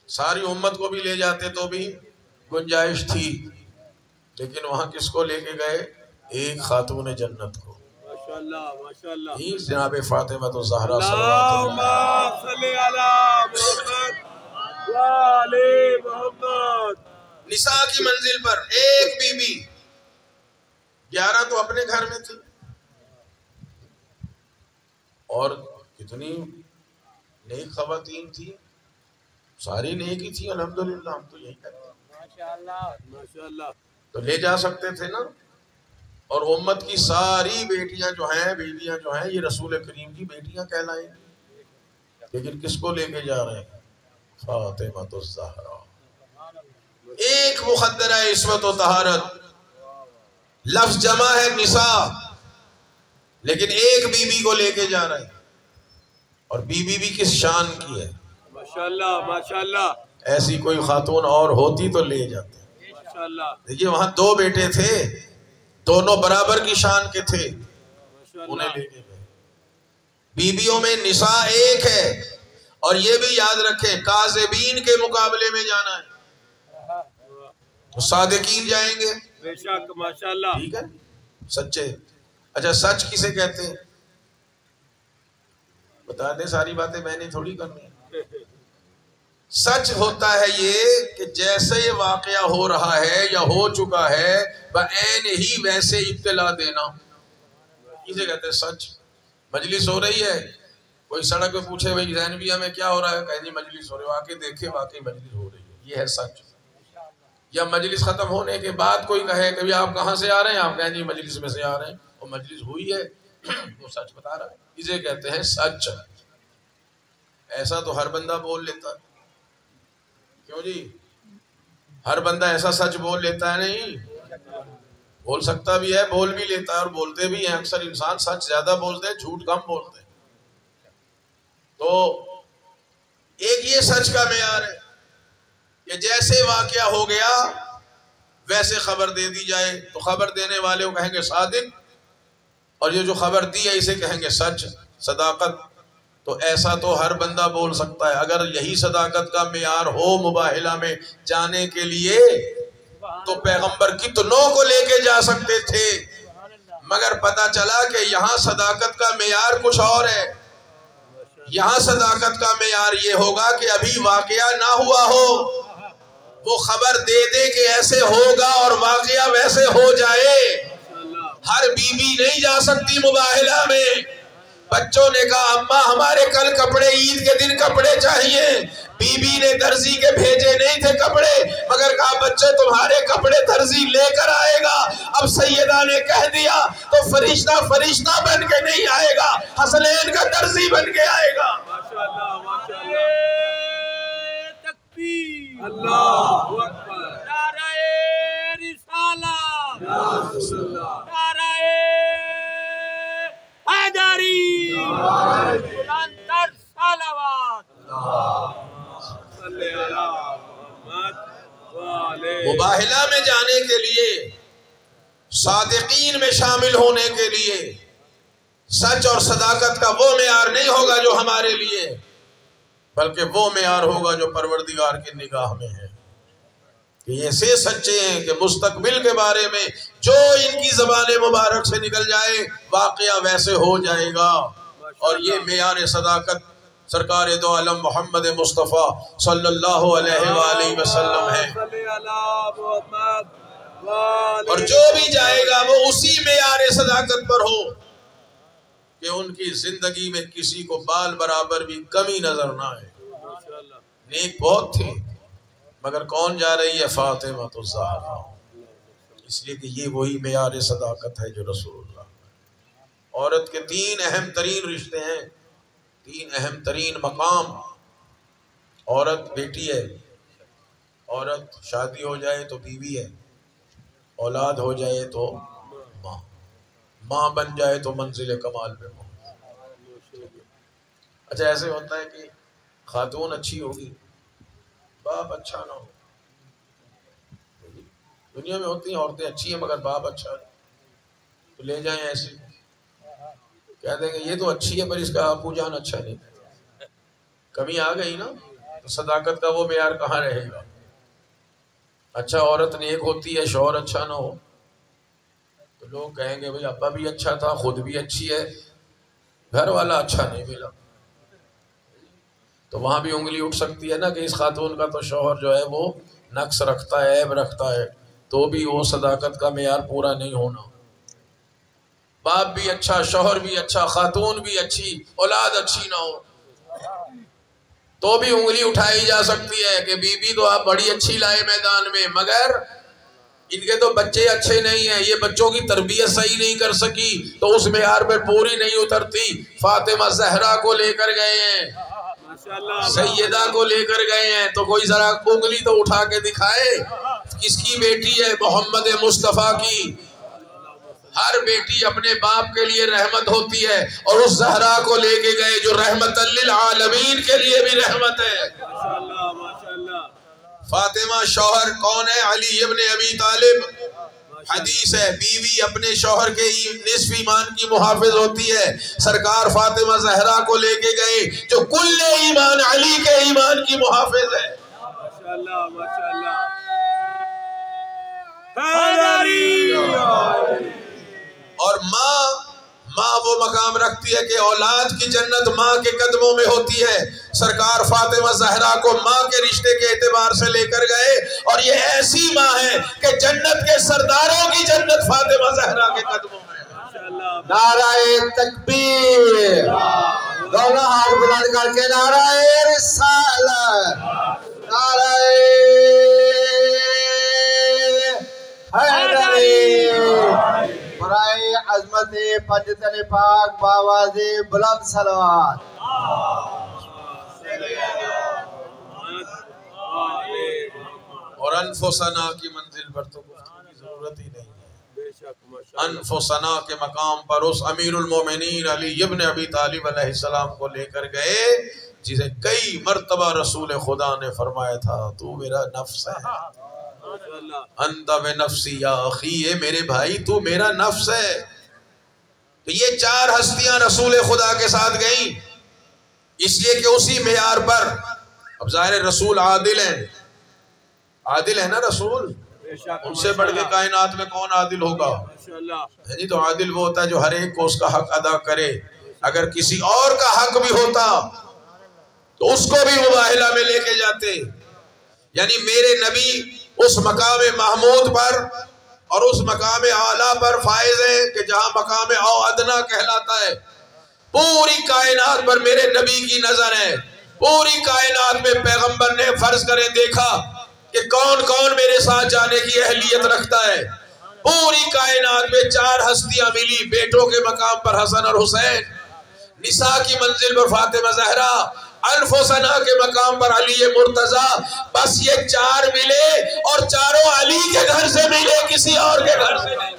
ساری امت کو بھی لے جاتے تو بھی گنجائش تھی، لیکن وہاں کس کو لے کے گئے؟ ایک خاتون جنت کو، ماشاءاللہ جناب فاطمہ تو زہرا اللہم صلی علی محمد وعلی محمد۔ نساء کی منزل پر ایک بی بی، 11 تو اپنے گھر میں تھی، اور کتنی نیک خواتین تھی، ساری نیکی تھی الحمدللہ، ہم تو یہی کہتے ہیں ماشاءاللہ۔ تو لے جا سکتے تھے نا۔ اور امت کی ساری بیٹیاں جو ہیں، بیٹیاں جو ہیں، یہ رسول کریم کی بیٹیاں کہلائیں گی، لیکن کس کو لے کے جا رہے ہیں؟ فاطمہ الزہرا، ایک مخدرہ عصمت و طہارت، لفظ جمع ہے نساء، لیکن ایک بی بی کو لے کے جا رہے ہیں، اور بی بی بھی کس شان کی ہے؟ ماشاءاللہ ماشاءاللہ ایسی کوئی خاتون اور ہوتی تو لے جاتے۔ ماشاءاللہ دیکھیے وہاں 2 بیٹے تھے، دونوں برابر کی شان کے تھے، انہیں لے کے گئے۔ بیویوں میں نساء ایک ہے، اور یہ بھی یاد رکھیں کاذبین کے مقابلے میں جانا ہے تو صادقین جائیں گے، بے شک ماشاءاللہ۔ ٹھیک ہے، سچے۔ اچھا سچ کسے کہتے ہیں؟ بتا دیں، ساری باتیں میں نے تھوڑی کرنی ہے۔ سچ ہوتا ہے یہ کہ جیسے یہ واقعہ ہو رہا ہے یا ہو چکا ہے بعین ہی ویسے اطلاع دینا، اسے کہتے ہیں سچ۔ مجلس ہو رہی ہے، کوئی سڑک پہ پوچھے بھائی زینبیہ میں کیا ہو رہا ہے، کہیں جی مجلس ہو رہی ہے، آ کے دیکھے واقعی مجلس ہو رہی ہے، یہ ہے سچ۔ یا مجلس ختم ہونے کے بعد کوئی کہے کہ آپ کہاں سے آ رہے ہیں، آپ کہیں جی مجلس میں سے آ رہے ہیں، اور مجلس ہوئی ہے، وہ سچ بتا رہا ہے، اسے کہتے ہیں سچ۔ ایسا تو ہر بندہ بول لیتا ہے، کیوں جی؟ ہر بندہ ایسا سچ بول لیتا ہے نہیں، بول سکتا بھی ہے، بول بھی لیتا ہے، اور بولتے بھی ہیں۔ اکثر انسان سچ زیادہ بولتے ہیں، جھوٹ کم بولتے ہیں۔ تو ایک یہ سچ کا معیار ہے کہ جیسے واقعہ ہو گیا ویسے خبر دے دی جائے، تو خبر دینے والے کو کہیں گے صادق، اور یہ جو خبر دی ہے اسے کہیں گے سچ، صداقت۔ تو ایسا تو ہر بندہ بول سکتا ہے۔ اگر یہی صداقت کا معیار ہو مباہلہ میں جانے کے لیے تو پیغمبر کتنوں کو لے کے جا سکتے تھے، مگر پتہ چلا کہ یہاں صداقت کا معیار کچھ اور ہے۔ یہاں صداقت کا معیار یہ ہوگا کہ ابھی واقعہ نہ ہوا ہو، وہ خبر دے دے کہ ایسے ہوگا اور واقعہ ویسے ہو جائے۔ ہر بیوی نہیں جا سکتی مباہلہ میں۔ بچوں نے کہا اماں ہمارے کل کپڑے، عید کے دن کپڑے چاہیے، بی بی نے درزی کے بھیجے نہیں تھے کپڑے، مگر کہا بچے تمہارے کپڑے درزی لے کر آئے گا۔ اب سیدہ نے کہہ دیا تو فرشتہ فرشتہ بن کے نہیں آئے گا، حسنین کا درزی بن کے آئے گا۔ ماشاءاللہ ماشاءاللہ تکبیر، اللہ اکبر، نعرہ رسالت، نعرہ حیدر حیدری بلندتر صلوات صلی اللہ مباہلہ میں جانے کے لیے، صادقین میں شامل ہونے کے لیے سچ اور صداقت کا وہ معیار نہیں ہوگا جو ہمارے لیے، بلکہ وہ معیار ہوگا جو پروردگار کی نگاہ میں ہے کہ یہ ایسے سچے ہیں کہ مستقبل کے بارے میں جو ان کی زبان مبارک سے نکل جائے واقعہ ویسے ہو جائے گا۔ اور یہ معیار صداقت سرکار دو عالم محمد مصطفیٰ صلی اللہ علیہ وآلہ وسلم ہے، اور جو بھی جائے گا وہ اسی معیار صداقت پر ہو کہ ان کی زندگی میں کسی کو بال برابر بھی کمی نظر نہ آئے۔ نیک بہت تھے مگر کون جا رہی ہے؟ فاطمہ الزہرا، اس لیے کہ یہ وہی معیار صداقت ہے جو رسول اللہ۔ عورت کے 3 اہم ترین رشتے ہیں، 3 اہم ترین مقام۔ عورت بیٹی ہے، عورت شادی ہو جائے تو بیوی ہے، اولاد ہو جائے تو ماں، ماں بن جائے تو منزل کمال پہ پہنچ۔ اچھا ایسے ہوتا ہے کہ خاتون اچھی ہوگی باپ اچھا نہ ہو، دنیا میں ہوتی ہیں عورتیں اچھی ہیں مگر باپ اچھا نہیں، تو لے جائیں ایسے، کہہ دیں گے یہ تو اچھی ہے پر اس کا ابو جان اچھا نہیں، کمی آ گئی نا، تو صداقت کا وہ معیار کہاں رہے گا؟ اچھا عورت نیک ہوتی ہے شوہر اچھا نہ ہو تو لوگ کہیں گے بھئی ابا بھی اچھا تھا، خود بھی اچھی ہے، گھر والا اچھا نہیں ملا، تو وہاں بھی انگلی اٹھ سکتی ہے نا کہ اس خاتون کا تو شوہر جو ہے وہ نقص رکھتا ہے، عیب رکھتا ہے، تو بھی وہ صداقت کا معیار پورا نہیں ہونا۔ باپ بھی اچھا، شوہر بھی اچھا، خاتون بھی اچھی، اولاد اچھی نہ ہو تو بھی انگلی اٹھائی جا سکتی ہے کہ بی بی تو آپ بڑی اچھی لائے میدان میں مگر ان کے تو بچے اچھے نہیں ہیں، یہ بچوں کی تربیت صحیح نہیں کر سکی تو اس معیار پر پوری نہیں اترتی۔ فاطمہ زہرا کو لے کر گئے ہیں، سیدہ کو لے کر گئے ہیں، تو کوئی ذرا انگلی تو اٹھا کے دکھائے کس کی بیٹی ہے؟ محمد مصطفیٰ کی۔ ہر بیٹی اپنے باپ کے لیے رحمت ہوتی ہے اور اس زہرا کو لے کے گئے جو رحمت للعالمین کے لیے بھی رحمت ہے۔ فاطمہ شوہر کون ہے؟ علی ابن ابی طالب۔ حدیث ہے بیوی اپنے شوہر کے نصف ایمان کی محافظ ہوتی ہے، سرکار فاطمہ زہرا کو لے کے گئے جو کل ایمان علی کے ایمان کی محافظ ہے۔ ماشاءاللہ ماشاءاللہ حیدری۔ اور ماں وہ مقام رکھتی ہے کہ اولاد کی جنت ماں کے قدموں میں ہوتی ہے، سرکار فاطمہ زہرا کو ماں کے رشتے کے اعتبار سے لے کر گئے، اور یہ ایسی ماں ہے کہ جنت کے سرداروں کی جنت فاطمہ زہرا کے قدموں میں ہے۔ نعرہ تکبیر، دونوں ہاتھ بلند کر کے نعرہ رسالت، نعرہ حیدری، برائے عظمت پنجتن پاک باواز بلند صلوات۔ اور انفسنا کی منزل پر تو گفتگو کی ضرورت ہی نہیں ہے۔ انفسنا کے مقام پر اس امیر المومنین علی ابن ابی طالب علیہ السلام کو لے کر گئے جسے کئی مرتبہ رسول خدا نے فرمایا تھا تو میرا نفس ہے، انت بنفسی یا اخی، میرے بھائی تو میرا نفس ہے۔ تو یہ 4 ہستیاں رسول خدا کے ساتھ گئیں، اس لیے کہ اسی معیار پر، اب ظاہر رسول عادل ہیں، عادل ہے نا رسول، ان سے بڑھ کے کائنات میں کون عادل ہوگا؟ تو عادل وہ ہوتا ہے جو ہر ایک کو اس کا حق ادا کرے، اگر کسی اور کا حق بھی ہوتا تو اس کو بھی مباہلہ میں لے کے جاتے۔ یعنی میرے نبی اس مقام محمود پر اور اس مقام اعلیٰ پر فائز ہیں کہ جہاں مقام او ادنا کہلاتا ہے، پوری کائنات پر میرے نبی کی نظر ہے، پوری کائنات میں پیغمبر نے فرض کرے دیکھا کہ کون کون میرے ساتھ جانے کی اہلیت رکھتا ہے، پوری کائنات میں 4 ہستیاں ملی، بیٹوں کے مقام پر حسن اور حسین، نساء کی منزل پر فاطمہ زہرا، انفسنا کے مقام پر علی مرتضیٰ، بس یہ 4 ملے اور چاروں علی کے گھر سے ملے، کسی اور کے گھر سے نہیں۔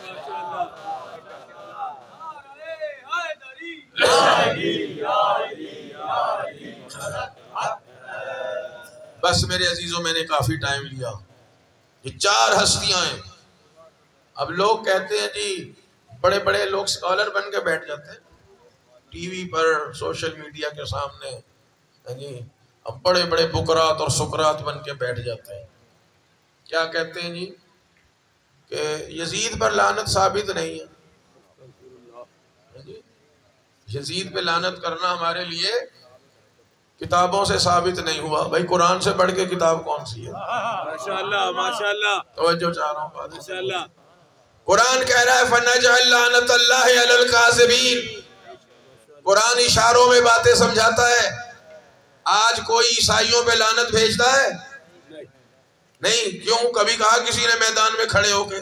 بس میرے عزیزوں میں نے کافی ٹائم لیا. یہ 4 ہستیاں ہیں. اب لوگ کہتے ہیں جی بڑے بڑے لوگ اسکالر بن کے بیٹھ جاتے ہیں ٹی وی پر سوشل میڈیا کے سامنے, جی اب بڑے بڑے بکرات اور سکرات بن کے بیٹھ جاتے ہیں. کیا کہتے ہیں جی کہ یزید پر لعنت ثابت نہیں ہے. یزید پہ لعنت کرنا ہمارے لیے کتابوں سے ثابت نہیں ہوا. بھائی قرآن سے بڑھ کے کتاب کون سی ہے؟ ماشاءاللہ ماشاءاللہ توجہ چاہ رہا ہوں بات. ماشاءاللہ. قرآن کہہ رہا ہے فَنَجْعَلْ لَعْنَتَ اللَّهِ عَلَى الْكَاذِبِينَ. قرآن اشاروں میں باتیں سمجھاتا ہے. آج کوئی عیسائیوں پہ لعنت بھیجتا ہے؟ نہیں. کیوں؟ کبھی کہا کسی نے میدان میں کھڑے ہو کے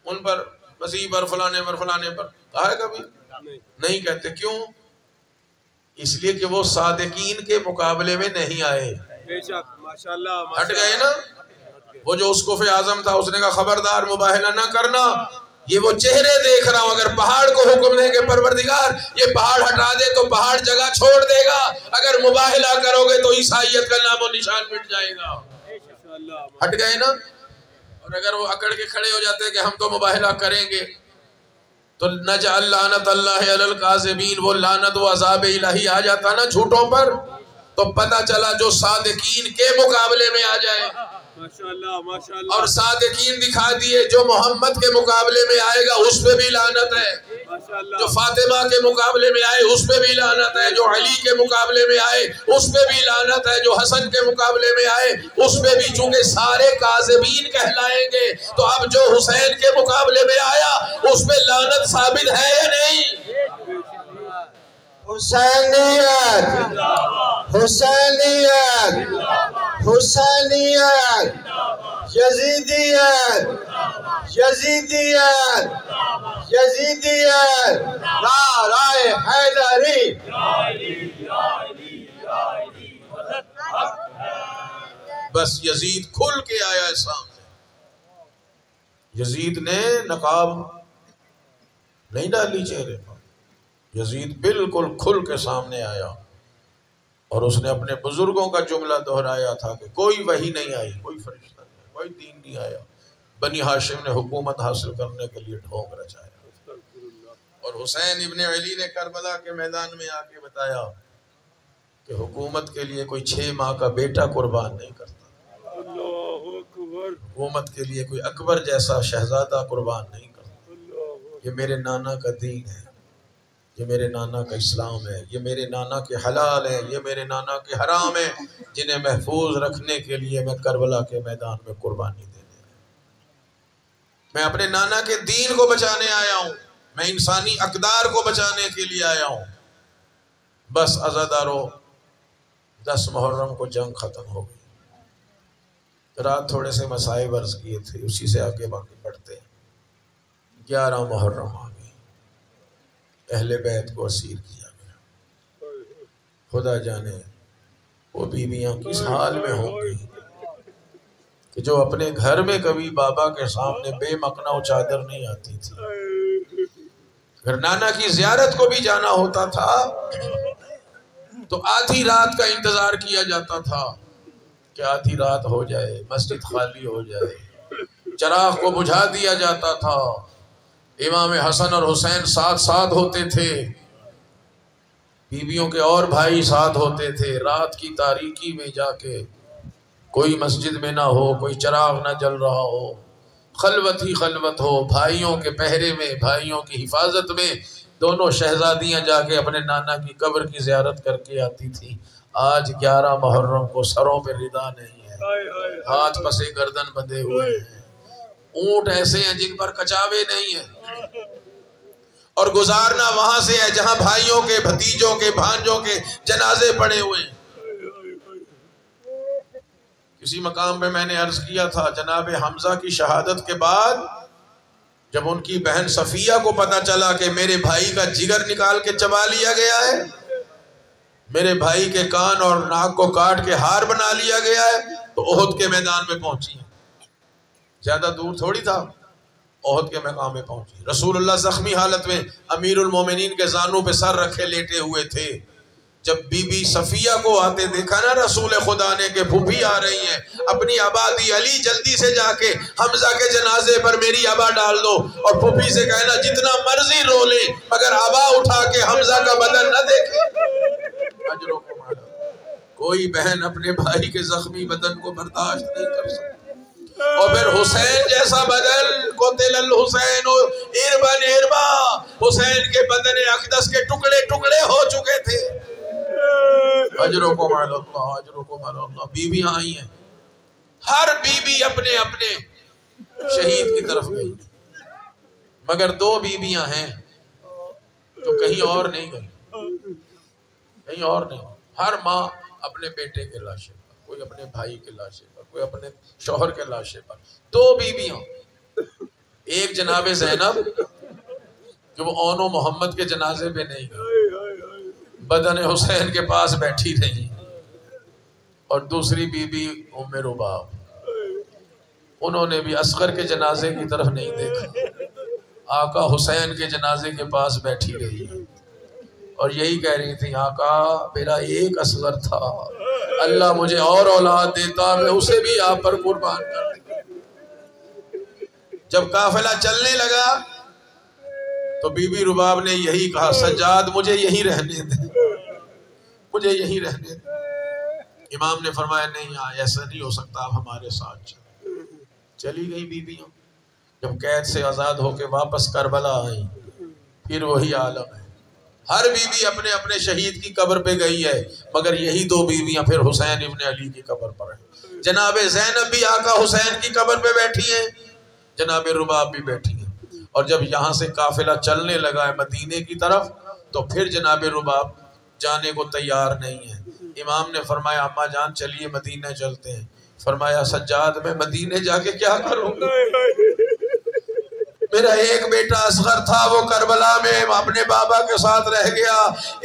ان پر مسیح پر فلانے پر فلانے پر کہا ہے کبھی؟ نہیں کہتے. کیوں؟ اس لیے کہ وہ صادقین کے مقابلے میں نہیں آئے. بے شک ماشاءاللہ. ہٹ گئے نا. وہ جو اسقف اعظم تھا اس نے کہا خبردار مباہلہ نہ کرنا. یہ وہ چہرے دیکھ رہا ہوں. اگر پہاڑ کو حکم دے کہ پروردگار یہ پہاڑ ہٹا دے تو پہاڑ جگہ چھوڑ دے گا. اگر مباہلہ کرو گے تو عیسائیت کا نام و نشان مٹ جائے گا. ہٹ گئے نا. اور اگر وہ اکڑ کے کھڑے ہو جاتے کہ ہم تو مباہلہ کریں گے تو نجعل لعنت اللہ علی الکاذبین, وہ لعنت و عذاب الہی آ جاتا نا جھوٹوں پر. تو پتہ چلا جو صادقین کے مقابلے میں آ جائے ماشاءاللہ ماشاءاللہ. اور صادقین دکھا دیے جو محمد کے مقابلے میں آئے گا اس پہ بھی لعنت ہے. جو فاطمہ کے مقابلے میں آئے اس پہ بھی لعنت ہے. جو علی کے مقابلے میں آئے اس پہ بھی لعنت ہے. جو حسن کے مقابلے میں آئے اس پہ بھی. چونکہ سارے کاذبین کہلائیں گے تو اب جو حسین کے مقابلے میں آیا اس پہ لعنت ثابت ہے یا نہیں؟ حسینیت حسینیت حسینیت یزیدیت یزیدیت یزیدیت نعرہ حیدری. بس یزید کھل کے آیا ہے سامنے. یزید نے نقاب نہیں ڈالی چہرے پر. یزید بالکل کھل کے سامنے آیا اور اس نے اپنے بزرگوں کا جملہ دہرایا تھا کہ کوئی وحی نہیں آئی, کوئی فرشتہ نہیں, کوئی دین نہیں آیا. بنی ہاشم نے حکومت حاصل کرنے کے لیے ڈھونگ رچایا. اور حسین ابن علی نے کربلا کے میدان میں آ کے بتایا کہ حکومت کے لیے کوئی 6 ماہ کا بیٹا قربان نہیں کرتا. حکومت کے لیے کوئی اکبر جیسا شہزادہ قربان نہیں کرتا. یہ میرے نانا کا دین ہے, یہ میرے نانا کا اسلام ہے, یہ میرے نانا کے حلال ہے, یہ میرے نانا کے حرام ہے, جنہیں محفوظ رکھنے کے لیے میں کربلا کے میدان میں قربانی دینے آیا. میں اپنے نانا کے دین کو بچانے آیا ہوں, میں انسانی اقدار کو بچانے کے لیے آیا ہوں. بس عزادارو 10 محرم کو جنگ ختم ہو گئی. رات تھوڑے سے مسائل عرض کیے تھے, اسی سے آگے باقی بڑھتے ہیں. 11 محرم آ گئی. اہل بیت کو اسیر کیا گیا. خدا جانے وہ بیویاں کس حال میں ہوں گی کہ جو اپنے گھر میں کبھی بابا کے سامنے بے مکنا و چادر نہیں آتی تھی. اگر نانا کی زیارت کو بھی جانا ہوتا تھا تو آدھی رات کا انتظار کیا جاتا تھا کہ آدھی رات ہو جائے, مسجد خالی ہو جائے, چراغ کو بجھا دیا جاتا تھا. امام حسن اور حسین ساتھ ساتھ ہوتے تھے, بیویوں کے اور بھائی ساتھ ہوتے تھے. رات کی تاریکی میں جا کے کوئی مسجد میں نہ ہو, کوئی چراغ نہ جل رہا ہو, خلوت ہی خلوت ہو. بھائیوں کے پہرے میں, بھائیوں کی حفاظت میں دونوں شہزادیاں جا کے اپنے نانا کی قبر کی زیارت کر کے آتی تھیں. آج 11 محرم کو سروں پہ ردا نہیں ہے, ہاتھ پسے گردن بندھے ہوئے ہیں, اونٹ ایسے ہیں جن پر کچاوے نہیں ہیں, اور گزارنا وہاں سے ہے جہاں بھائیوں کے, بھتیجوں کے, بھانجوں کے جنازے پڑے ہوئے ہیں. کسی مقام پہ میں نے عرض کیا تھا جناب حمزہ کی شہادت کے بعد جب ان کی بہن صفیہ کو پتا چلا کہ میرے بھائی کا جگر نکال کے چبا لیا گیا ہے, میرے بھائی کے کان اور ناک کو کاٹ کے ہار بنا لیا گیا ہے, تو احد کے میدان میں پہنچی ہیں. زیادہ دور تھوڑی تھا, احد کے مقام میں پہنچی. رسول اللہ زخمی حالت میں امیر المومنین کے زانوں پہ سر رکھے لیٹے ہوئے تھے. جب بی بی صفیہ کو آتے دیکھا نا رسول خدا نے کہ پھوپھی آ رہی ہیں، اپنی آبادی علی جلدی سے جا کے حمزہ کے جنازے پر میری آبا ڈال دو، اور پھوپھی سے کہنا جتنا مرضی رو لے مگر آبا اٹھا کے حمزہ کا بدن نہ دیکھے۔ اجروں کو مانا کوئی بہن اپنے بھائی کے زخمی بدن کو برداشت نہیں کر سکتی، اور پھر حسین جیسا بدن، قتل الحسین اربن اربا، حسین کے بدن اقدس کے ٹکڑے ٹکڑے ہو چکے تھے۔ اجروں کو مال اللہ، اجروں کو مال اللہ۔ بیویاں آئی ہیں، ہر بیوی اپنے اپنے شہید کی طرف گئی، مگر دو بیویاں ہیں جو کہیں اور نہیں گئی، کہیں اور نہیں۔ ہر ماں اپنے بیٹے کے لاشے پر، کوئی اپنے بھائی کے لاشے پر، کوئی اپنے شوہر کے لاشے پر۔ دو بیویاں، ایک جناب زینب جو وہ اون و محمد کے جنازے پہ نہیں گئی، بدن حسین کے پاس بیٹھی رہی، اور دوسری بی بی ام رباب، انہوں نے بھی اصغر کے جنازے کی طرف نہیں دیکھا، آقا حسین کے جنازے کے پاس بیٹھی رہی، اور یہی کہہ رہی تھی آقا میرا ایک اصغر تھا، اللہ مجھے اور اولاد دیتا میں اسے بھی آپ پر قربان کر دیتا۔ جب قافلہ چلنے لگا تو بی بی رباب نے یہی کہا سجاد مجھے یہی رہنے دے، مجھے یہی رہنے دے۔ امام نے فرمایا نہیں ایسا نہیں ہو سکتا، آپ ہمارے ساتھ چلیں۔ چلی گئی بیویاں، جب قید سے آزاد ہو کے واپس کربلا آئی، پھر وہی عالم ہے، ہر بیوی اپنے اپنے شہید کی قبر پہ گئی ہے، مگر یہی دو بیویاں پھر حسین ابن علی کی قبر پر ہیں۔ جناب زینب بھی آقا حسین کی قبر پہ بیٹھی ہیں، جناب رباب بھی بیٹھی ہیں، اور جب یہاں سے قافلہ چلنے لگا ہے مدینے کی طرف تو پھر جناب رباب جانے کو تیار نہیں ہے۔ امام نے فرمایا اماں جان چلیے مدینے چلتے ہیں، فرمایا سجاد میں مدینے جا کے کیا کروں گا، میرا ایک بیٹا اصغر تھا وہ کربلا میں اپنے بابا کے ساتھ رہ گیا،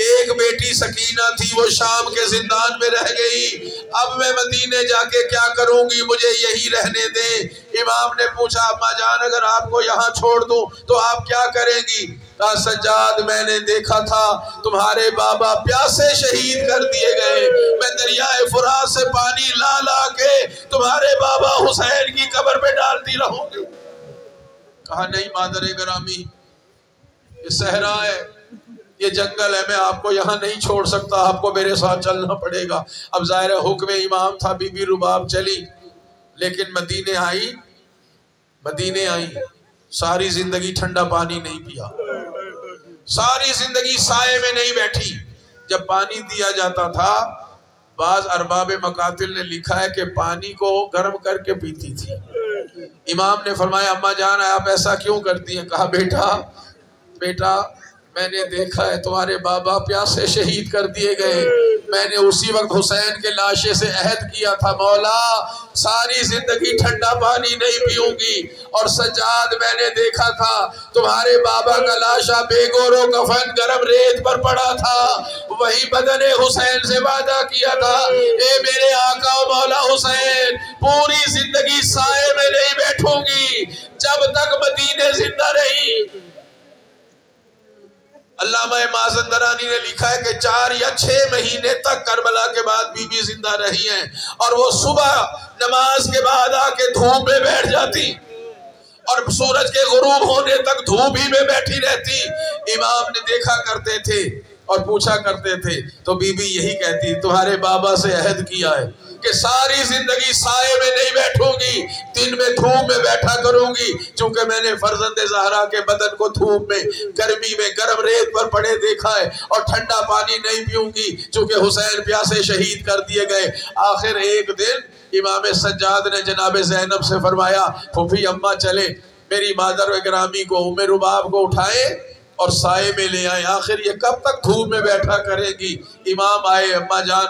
ایک بیٹی سکینہ تھی وہ شام کے زندان میں رہ گئی، اب میں مدینے جا کے کیا کروں گی، مجھے یہی رہنے دیں۔ امام نے پوچھا اماں جان اگر آپ کو یہاں چھوڑ دوں تو آپ کیا کریں گی؟ کہا سجاد میں نے دیکھا تھا تمہارے بابا پیاسے شہید کر دیے گئے، میں دریائے فرات سے پانی لا لا کے تمہارے بابا حسین کی قبر پہ ڈالتی رہوں گی۔ کہا نہیں مادر گرامی یہ صحرا ہے، یہ جنگل ہے، میں آپ کو یہاں نہیں چھوڑ سکتا، آپ کو میرے ساتھ چلنا پڑے گا۔ اب ظاہر حکم امام تھا، بی بی رباب چلی، لیکن مدینے آئی ساری زندگی ٹھنڈا پانی نہیں پیا، ساری زندگی سائے میں نہیں بیٹھی۔ جب پانی دیا جاتا تھا بعض ارباب مقاتل نے لکھا ہے کہ پانی کو گرم کر کے پیتی تھی۔ امام نے فرمایا اماں جان آپ ایسا کیوں کرتی ہیں؟ کہا بیٹا میں نے دیکھا ہے تمہارے بابا پیاسے شہید کر دیے گئے، میں نے اسی وقت حسین کے لاشے سے عہد کیا تھا مولا ساری زندگی ٹھنڈا پانی نہیں پیوں گی، اور سجاد میں نے دیکھا تھا تمہارے بابا کا لاشا بے گور و کفن گرم ریت پر پڑا تھا، وہی بدن حسین سے وعدہ کیا تھا اے میرے آقا و مولا حسین پوری زندگی سائے میں نہیں بیٹھوں گی جب تک مدینے زندہ رہی۔ علامہ مازندرانی نے لکھا ہے کہ 4 یا 6 مہینے تک کربلا کے بعد بی بی زندہ رہی ہیں، اور وہ صبح نماز کے بعد آ کے دھوپ میں بیٹھ جاتی اور سورج کے غروب ہونے تک دھوپ ہی میں بیٹھی رہتی۔ امام نے دیکھا کرتے تھے اور پوچھا کرتے تھے تو بی بی یہی کہتی تمہارے بابا سے عہد کیا ہے کہ ساری زندگی سائے میں نہیں بیٹھوں گی، دن میں دھوپ میں بیٹھا کروں گی، چونکہ میں نے فرزند زہرا کے بدن کو دھوپ میں گرمی میں گرم ریت پر پڑے دیکھا ہے، اور ٹھنڈا پانی نہیں پیوں گی چونکہ حسین پیاسے شہید کر دیے گئے۔ آخر ایک دن امام سجاد نے جناب زینب سے فرمایا پھوپھی اماں چلے میری مادر گرامی کو ام رباب کو اٹھائیں اور سائے میں لے آئیں، آخر یہ کب تک دھوپ میں بیٹھا کرے گی۔ امام آئے، اماں جان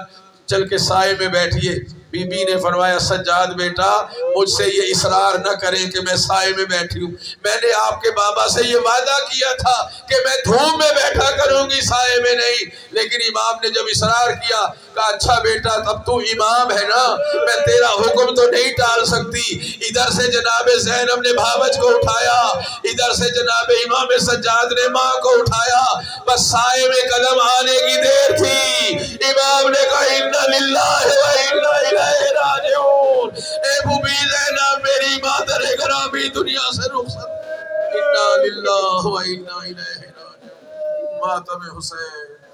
چل کے سائے میں بیٹھیے، بی بی نے فرمایا سجاد بیٹا مجھ سے یہ اصرار نہ کریں کہ میں سائے میں بیٹھی ہوں، میں نے آپ کے بابا سے یہ وعدہ کیا تھا کہ میں دھوپ میں بیٹھا کروں گی سائے میں نہیں، لیکن امام نے جب اصرار کیا کہا اچھا بیٹا تب تو امام ہے نا، میں تیرا حکم تو نہیں ٹال سکتی۔ ادھر سے جناب زینب نے بھاوج کو اٹھایا، ادھر سے جناب امام سجاد نے ماں کو اٹھایا، بس سائے میں قدم آنے کی دیر تھی، امام نے کہا اِنَّ لِلَّهِ وَإِنَّ إِلَيْهِ راجعون، اے بی زینب میری مادر گرامی دنیا سے رخصت، اِنَّ لِلَّهِ وَإِنَّ إِلَيْهِ راجعون۔ ماتم حسین